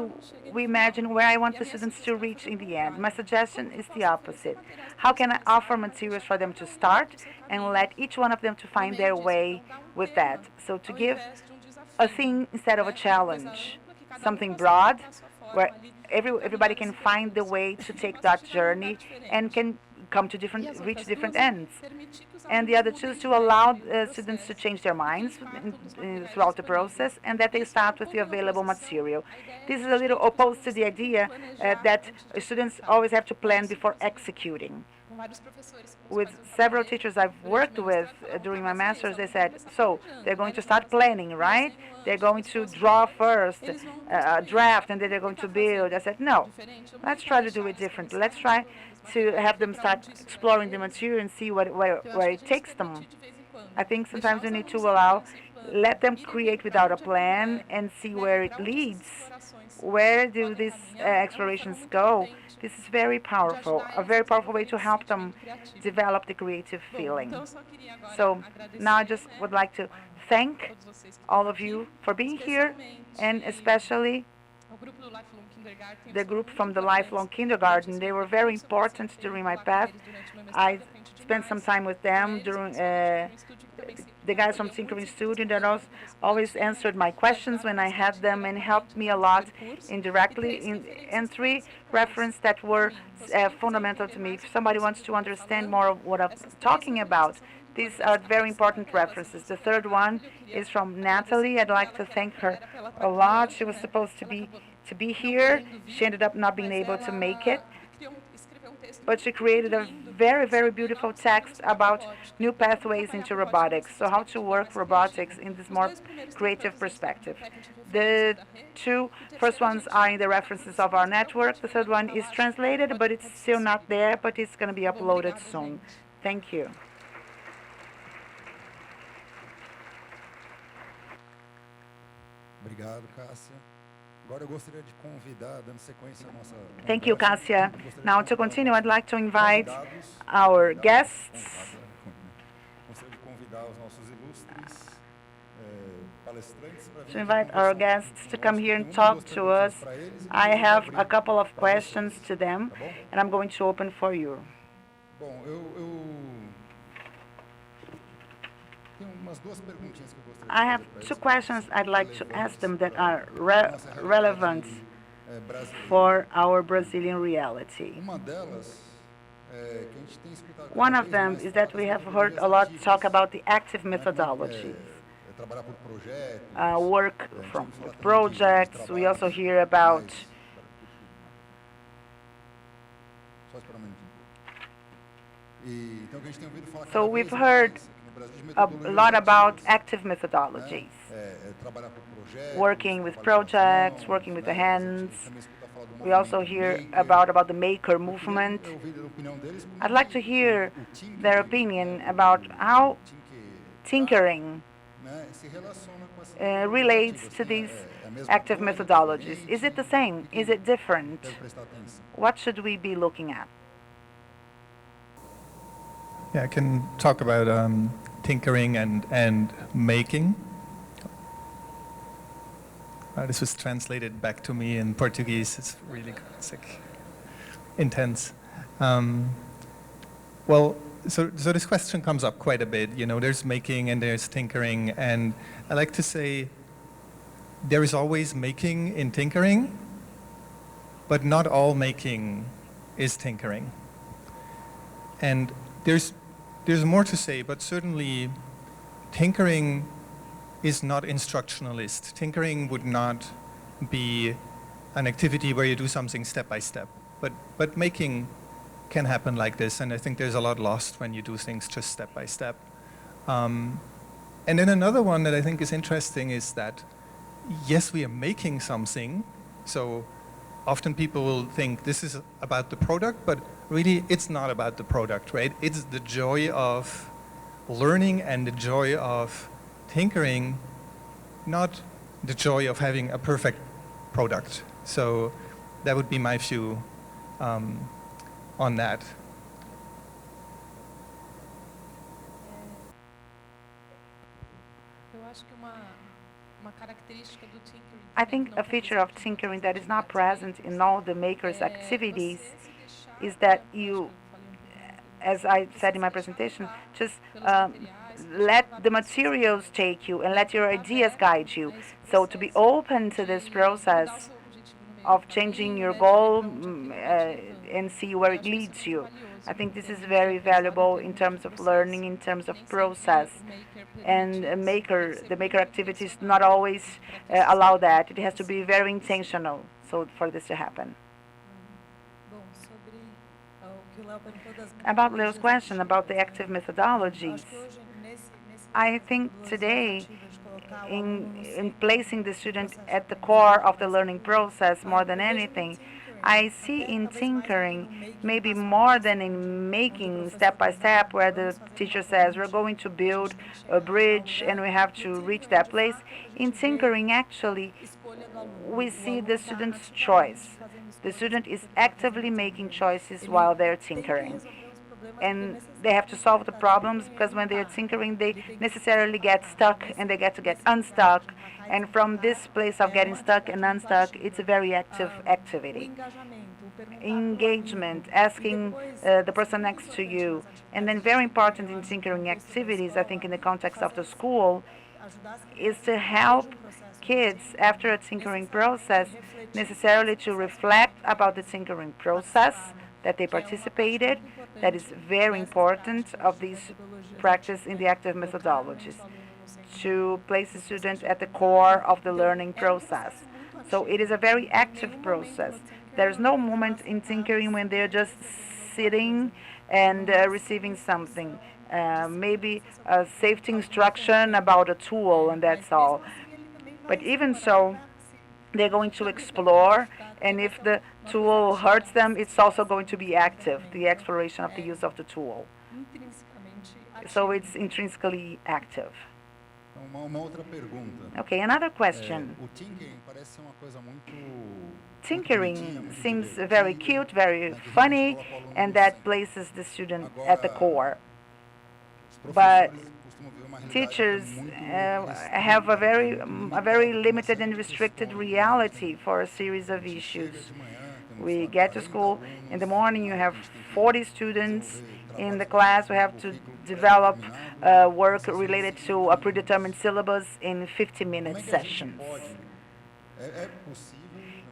we imagine where I want the students to reach in the end. My suggestion is the opposite. How can I offer materials for them to start and let each one of them to find their way with that? So to give a thing instead of a challenge, something broad where everybody can find the way to take that journey and can come to reach different ends. And the other 2 is to allow students to change their minds throughout the process and that they start with the available material. This is a little opposed to the idea that students always have to plan before executing. With several teachers I've worked with during my master's, they said, so they're going to start planning, right? They're going to draw first, draft, and then they're going to build. I said, no, let's try to do it differently. Let's try to have them start exploring the material and see where it takes them. I think sometimes we need to let them create without a plan and see where it leads. Where do these explorations go? This is very powerful, a very powerful way to help them develop the creative feeling. So now I just would like to thank all of you for being here, and especially the group from the Lifelong Kindergarten. They were very important during my path. I spent some time with them during the guys from Synchrony Studio that always answered my questions when I had them and helped me a lot indirectly. And 3 references that were fundamental to me. If somebody wants to understand more of what I'm talking about, these are very important references. The 3rd one is from Natalie. I'd like to thank her a lot. She was supposed to be here. She ended up not being able to make it. But she created a very beautiful text about new pathways into robotics. So how to work robotics in this more creative perspective. The 2 first ones are in the references of our network. The 3rd one is translated, but it's still not there, but it's going to be uploaded soon. Thank you. Obrigado, Cássia. Agora eu gostaria de convidar, dando sequência à nossa... Thank you, Cássia. Now, to continue, I'd like to invite our guests. Gostaria de convidar os nossos ilustres palestrantes to invite our guests to come here and talk to us. I have a couple of questions to them, and I'm going to open for you. Bom, tenho umas 2 perguntinhas que eu gostaria de I have 2 questions I'd like to ask them that are relevant for our Brazilian reality. Uma delas que a gente tem escutado One of them is that we have heard a lot talk about the active methodologies. work with projects. We also hear about so we've heard a lot about active methodologies, working with projects, working with the hands. We also hear about the maker movement. I'd like to hear their opinion about how tinkering relates to these active methodologies. Is it the same? Is it different? What should we be looking at? Yeah, I can talk about tinkering and making. This was translated back to me in Portuguese. It's really intense. Well, so this question comes up quite a bit. You know, there's making and there's tinkering, and I like to say there is always making in tinkering, but not all making is tinkering. And there's more to say, but certainly tinkering is not instructionalist. Tinkering would not be an activity where you do something step by step, but making can happen like this, and I think there's a lot lost when you do things just step by step. And then another one that I think is interesting is that, yes, we are making something, so often people will think this is about the product, but really it's not about the product, right? It's the joy of learning and the joy of tinkering, not the joy of having a perfect product. So that would be my view on that. I think a feature of tinkering that is not present in all the makers' activities is that you, as I said in my presentation, just let the materials take you and let your ideas guide you. So to be open to this process of changing your goal and see where it leads you. I think this is very valuable in terms of learning, in terms of process. And the maker activities not always allow that. It has to be very intentional for this to happen. About Leo's question about the active methodologies, I think today in placing the student at the core of the learning process more than anything, I see in tinkering maybe more than in making step by step, where the teacher says we're going to build a bridge and we have to reach that place. In tinkering, actually, we see the student's choice. The student is actively making choices while they're tinkering. And they have to solve the problems, because when they're tinkering, they necessarily get stuck and they get to get unstuck. And from this place of getting stuck and unstuck, it's a very active activity. Engagement, asking the person next to you. And then very important in tinkering activities, I think in the context of the school, is to help kids after a tinkering process necessarily to reflect about the tinkering process that they participated. That is very important of these practice in the active methodologies, to place the student at the core of the learning process. So it is a very active process. There's no moment in tinkering when they're just sitting and receiving something. Maybe a safety instruction about a tool, and that's all. But even so, they're going to explore, and if the tool hurts them, it's also going to be active, the exploration of the use of the tool. So it's intrinsically active. Okay, another question. Tinkering seems very cute, very funny, and that places the student at the core. But teachers have a very limited and restricted reality for a series of issues. We get to school in the morning, you have 40 students in the class. We have to develop work related to a predetermined syllabus in 50-minute sessions.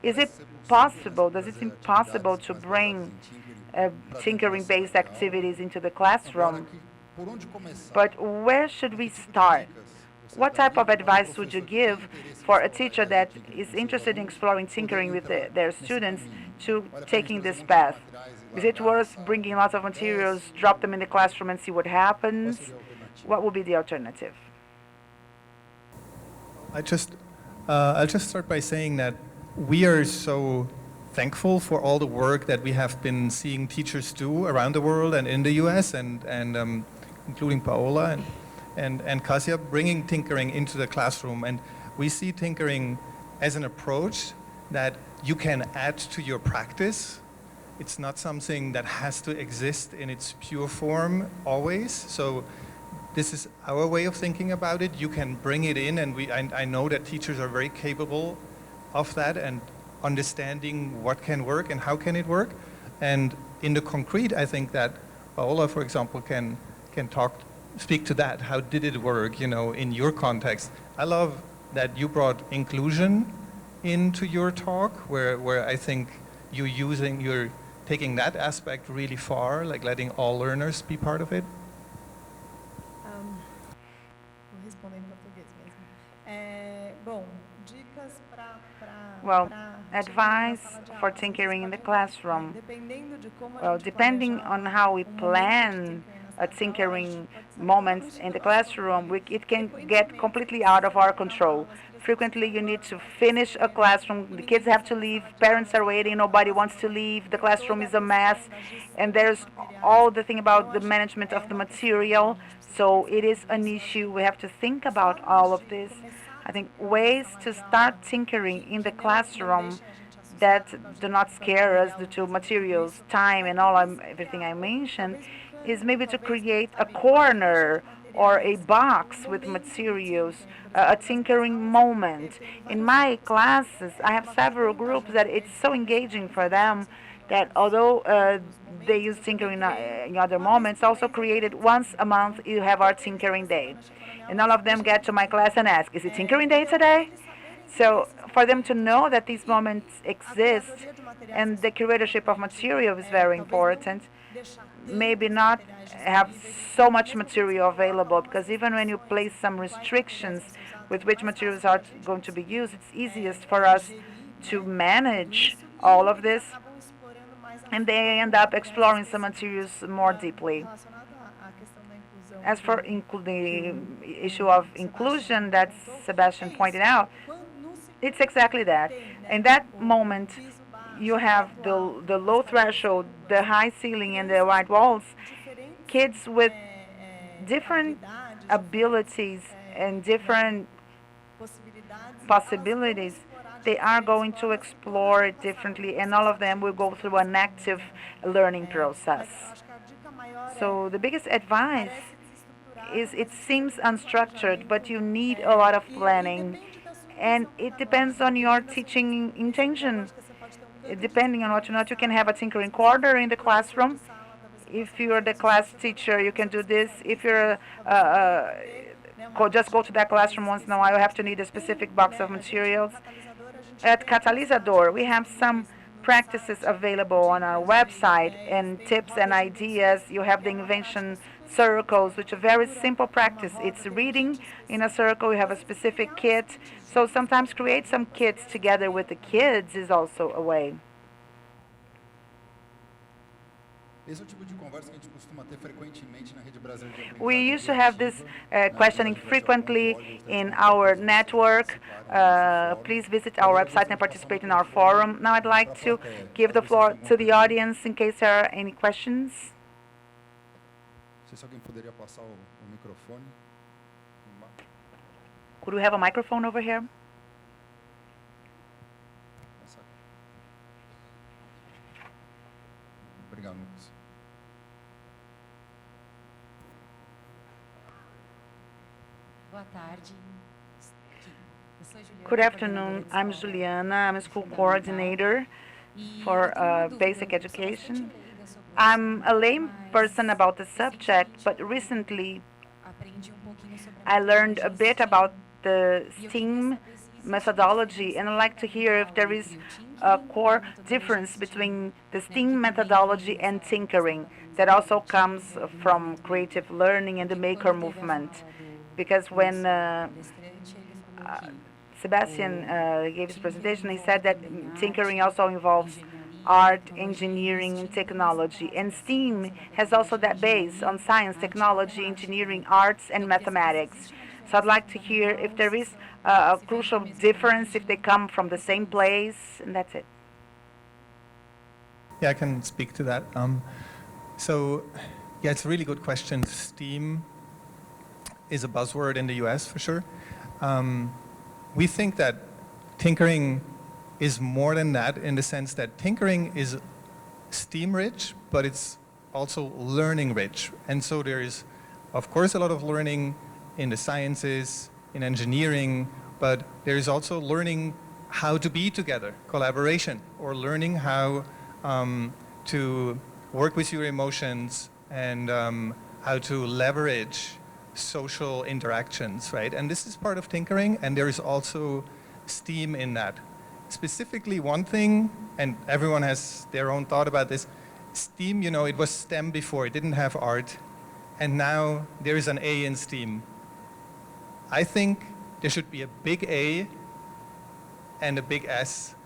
Is it possible, does it seem possible to bring tinkering-based activities into the classroom? But where should we start? what type of advice would you give for a teacher that is interested in exploring tinkering with their students to taking this path? Is it worth bringing lots of materials, drop them in the classroom and see what happens? What would be the alternative? I'll just start by saying that we are so thankful for all the work that we have been seeing teachers do around the world and in the US, and including Paola and Cássia, bringing tinkering into the classroom. And we see tinkering as an approach that you can add to your practice. It's not something that has to exist in its pure form always. So this is our way of thinking about it. You can bring it in, and I know that teachers are very capable of that and understanding what can work and how can it work. And in the concrete, I think that Paola, for example, can speak to that. How did it work, in your context? I love that you brought inclusion into your talk, where I think you're taking that aspect really far, like letting all learners be part of it. Vou responder em português mesmo. Bom, dicas Well, advice for tinkering in the classroom. Well, depending on how we plan a tinkering moment in the classroom, it can get completely out of our control. Frequently, you need to finish a classroom. The kids have to leave. Parents are waiting. Nobody wants to leave. The classroom is a mess. And there's all the thing about the management of the material. So it is an issue. We have to think about all of this. I think ways to start tinkering in the classroom that do not scare us due to materials, time, and everything I mentioned is maybe to create a corner or a box with materials, a tinkering moment. In my classes, I have several groups that it's so engaging for them that although they use tinkering in other moments, also created once a month you have our tinkering day. And all of them get to my class and ask, is it tinkering day today? So for them to know that these moments exist and the curatorship of material is very important, maybe not have so much material available, because even when you place some restrictions with which materials are going to be used, it's easiest for us to manage all of this, and they end up exploring some materials more deeply. As for the issue of inclusion that Sebastian pointed out, it's exactly that. In that moment, you have the low threshold, the high ceiling, and the white walls. Kids with different abilities and different possibilities, they are going to explore it differently, and all of them will go through an active learning process. So the biggest advice is it seems unstructured, but you need a lot of planning, and it depends on your teaching intention. Depending on what you know, you can have a tinkering corner in the classroom. If you're the class teacher, you can do this. If you're just go to that classroom once in a while, you have to need a specific box of materials. At Catalisador, we have some practices available on our website and tips and ideas. You have the invention circles, which are very simple practice. It's reading in a circle. You have a specific kit. So sometimes create some kits together with the kids is also a way. We used to have this questioning frequently in our network. Please visit our website and participate in our forum. Now I'd like to give the floor to the audience in case there are any questions. Could we have a microphone over here? Good afternoon. I'm Juliana. I'm a school coordinator for basic education. I'm a lame person about the subject, but recently I learned a bit about the STEAM methodology, and I'd like to hear if there is a core difference between the STEAM methodology and tinkering that also comes from creative learning and the maker movement. because when Sebastian gave his presentation, he said that tinkering also involves art, engineering, and technology. And STEAM has also that base on science, technology, engineering, arts, and mathematics. So I'd like to hear if there is a crucial difference, if they come from the same place, and that's it. Yeah, I can speak to that. Yeah, it's a really good question. STEAM is a buzzword in the US for sure. We think that tinkering is more than that in the sense that tinkering is STEAM rich, but it's also learning rich. And so there is, of course, a lot of learning in the sciences, in engineering, but there is also learning how to be together, collaboration, or learning how to work with your emotions and how to leverage social interactions, right? And this is part of tinkering, and there is also STEAM in that. Specifically one thing, and everyone has their own thought about this, STEAM, you know, it was STEM before, it didn't have art, and now there is an A in STEAM. I think there should be a big A and a big S,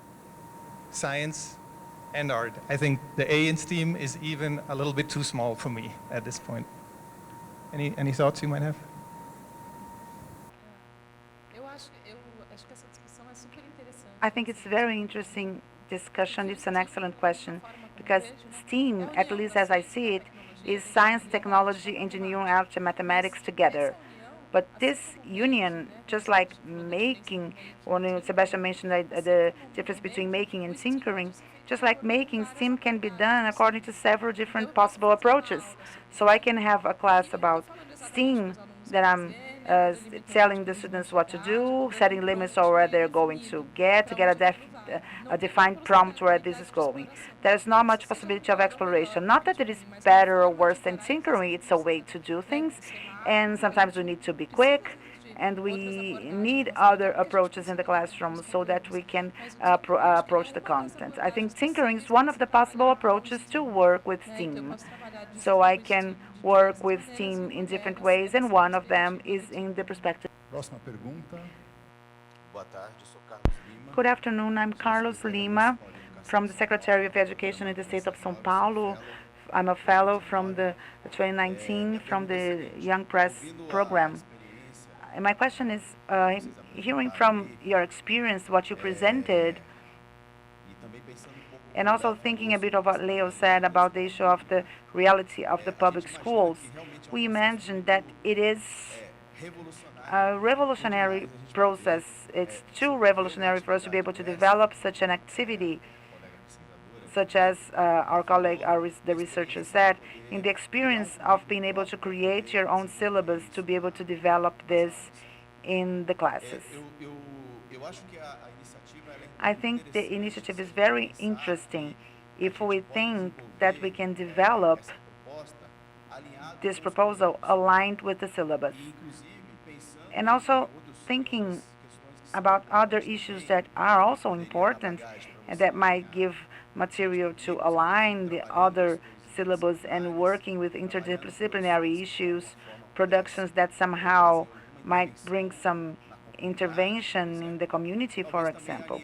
science and art. I think the A in STEAM is even a little bit too small for me at this point. Any thoughts you might have? I think it's a very interesting discussion. It's an excellent question because STEAM, at least as I see it, is science, technology, engineering, art, and mathematics together. But this union, just like making, when Sebastian mentioned the difference between making and tinkering, just like making, STEAM can be done according to several different possible approaches. So I can have a class about STEAM that I'm telling the students what to do, setting limits or where they're going to get a defined prompt where this is going. There's not much possibility of exploration. Not that it is better or worse than tinkering, it's a way to do things, and sometimes we need to be quick, and we need other approaches in the classroom so that we can approach the content. I think tinkering is one of the possible approaches to work with STEAM. So I can work with STEAM in different ways, and one of them is in the perspective. Próxima pergunta. Boa tarde, sou Carlos Lima. Good afternoon, I'm Carlos Lima from the Secretary of Education in the state of São Paulo. I'm a fellow from the 2019 from the Young Press program. And my question is, hearing from your experience, what you presented, and also thinking a bit of what Leo said about the issue of the reality of the public schools, we imagine that it is a revolutionary process. It's too revolutionary for us to be able to develop such an activity, such as our colleague, the researcher said, in the experience of being able to create your own syllabus to be able to develop this in the classes. I think the initiative is very interesting if we think that we can develop this proposal aligned with the syllabus. And also thinking about other issues that are also important and that might give material to align the other syllabus and working with interdisciplinary issues, productions that somehow might bring some intervention in the community, for example.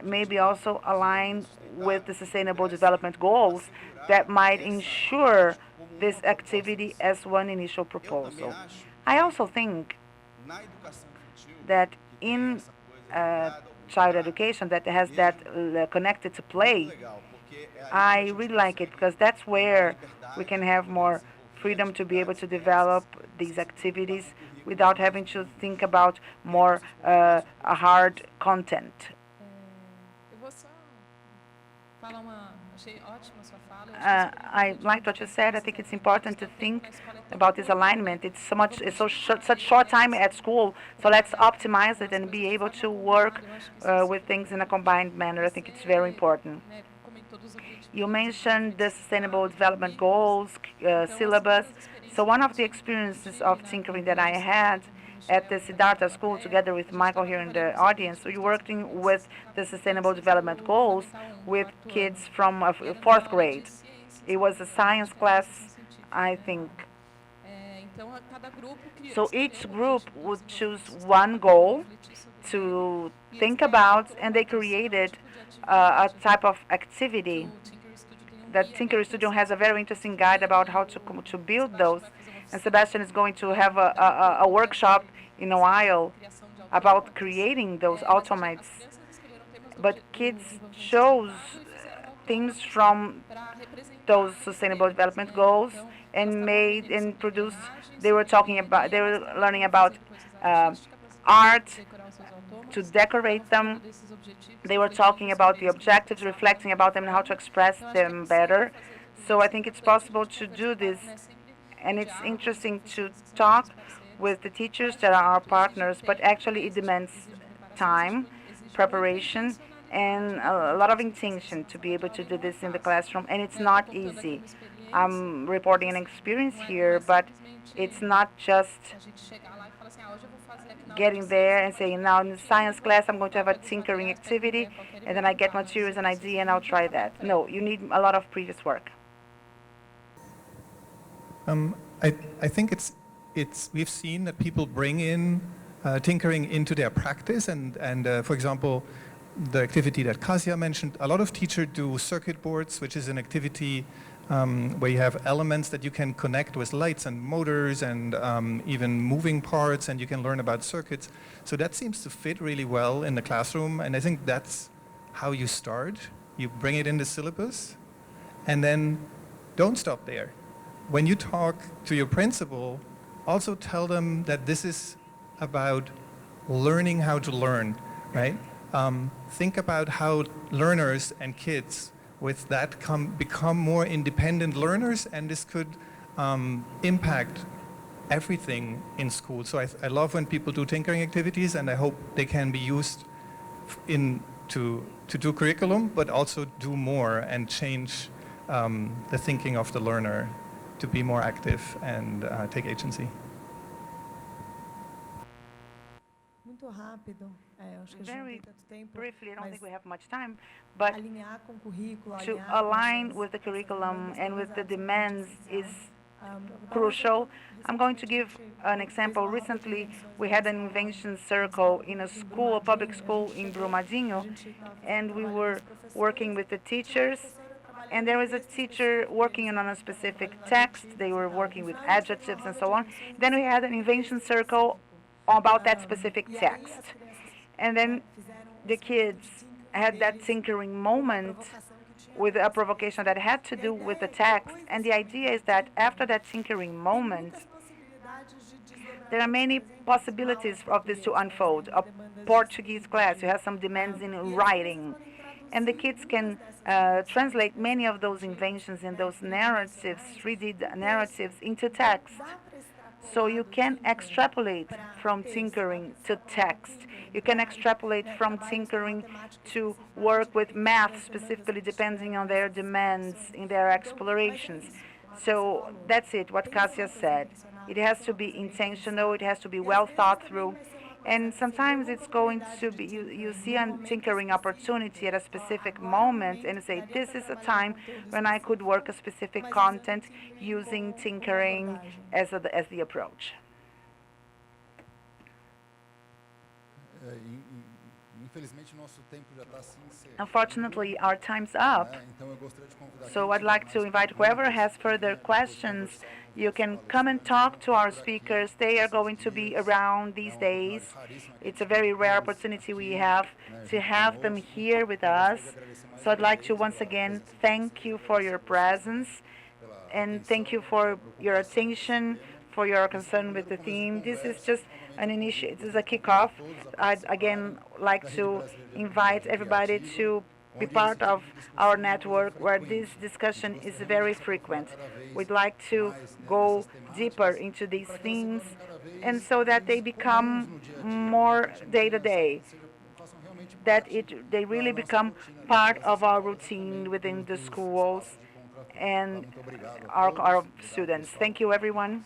Maybe also align with the Sustainable Development Goals that might ensure this activity as one initial proposal. I also think that in child education that has that connected to play, I really like it because that's where we can have more freedom to be able to develop these activities without having to think about more a hard content. I liked what you said. I think it's important to think about this alignment. It's such short time at school, so let's optimize it and be able to work with things in a combined manner. I think it's very important. You mentioned the Sustainable Development Goals, syllabus. So one of the experiences of tinkering that I had at the Siddhartha School, together with Michael here in the audience, we worked with the Sustainable Development Goals with kids from 4th grade. It was a science class, I think. So each group would choose one goal to think about, and they created a type of activity. That Tinker Studio has a very interesting guide about how to build those. And Sebastian is going to have a workshop in a while about creating those automates. But kids chose things from those sustainable development goals and made and produced. They were learning about art to decorate them. They were talking about the objectives, reflecting about them and how to express them better. So I think it's possible to do this, and it's interesting to talk with the teachers that are our partners, but actually it demands time, preparation, and a lot of intention to be able to do this in the classroom, and it's not easy. I'm reporting an experience here, but it's not just getting there and saying, now in the science class I'm going to have a tinkering activity, and then I get materials and idea and I'll try that. No, you need a lot of previous work. I think we've seen that people bring in tinkering into their practice, and for example, the activity that Cássia mentioned, a lot of teachers do circuit boards, which is an activity where you have elements that you can connect with lights and motors and even moving parts, and you can learn about circuits. So that seems to fit really well in the classroom, and I think that's how you start. You bring it in the syllabus, and then don't stop there. When you talk to your principal, also tell them that this is about learning how to learn, right? Think about how learners and kids with that become more independent learners, and this could impact everything in school. So I love when people do tinkering activities, and I hope they can be used to do curriculum, but also do more and change the thinking of the learner to be more active and take agency. Muito rápido. Acho que a gente não Very tem tanto tempo, briefly, I don't mas think we have much time, but alinhar com o currículo, to alinhar com align essas- with the essas curriculum demandas, and with the todas as demands is demandas. crucial. I'm going to give an example. Recently, we had an invention circle in a school, a public school in Brumadinho, and we were working with the teachers, and there was a teacher working on a specific text. They were working with adjectives and so on. Then we had an invention circle about that specific text. And then the kids had that tinkering moment with a provocation that had to do with the text. And the idea is that after that tinkering moment, there are many possibilities of this to unfold. A Portuguese class, you have some demands in writing, and the kids can translate many of those inventions and those narratives, 3D narratives, into text. So you can extrapolate from tinkering to text. You can extrapolate from tinkering to work with math, specifically depending on their demands in their explorations. So that's it, what Cássia said. It has to be intentional, it has to be well thought through. And sometimes it's going to be, you see a tinkering opportunity at a specific moment and say, this is a time when I could work a specific content using tinkering as the approach. Unfortunately, our time's up. So I'd like to invite whoever has further questions. You can come and talk to our speakers. They are going to be around these days. It's a very rare opportunity we have to have them here with us. So I'd like to once again thank you for your presence, and thank you for your attention, for your concern with the theme. This is just an initiative, this is a kickoff. I'd again like to invite everybody to be part of our network where this discussion is very frequent. We'd like to go deeper into these themes, and so that they become more day-to-day, that they really become part of our routine within the schools and our students. Thank you, everyone.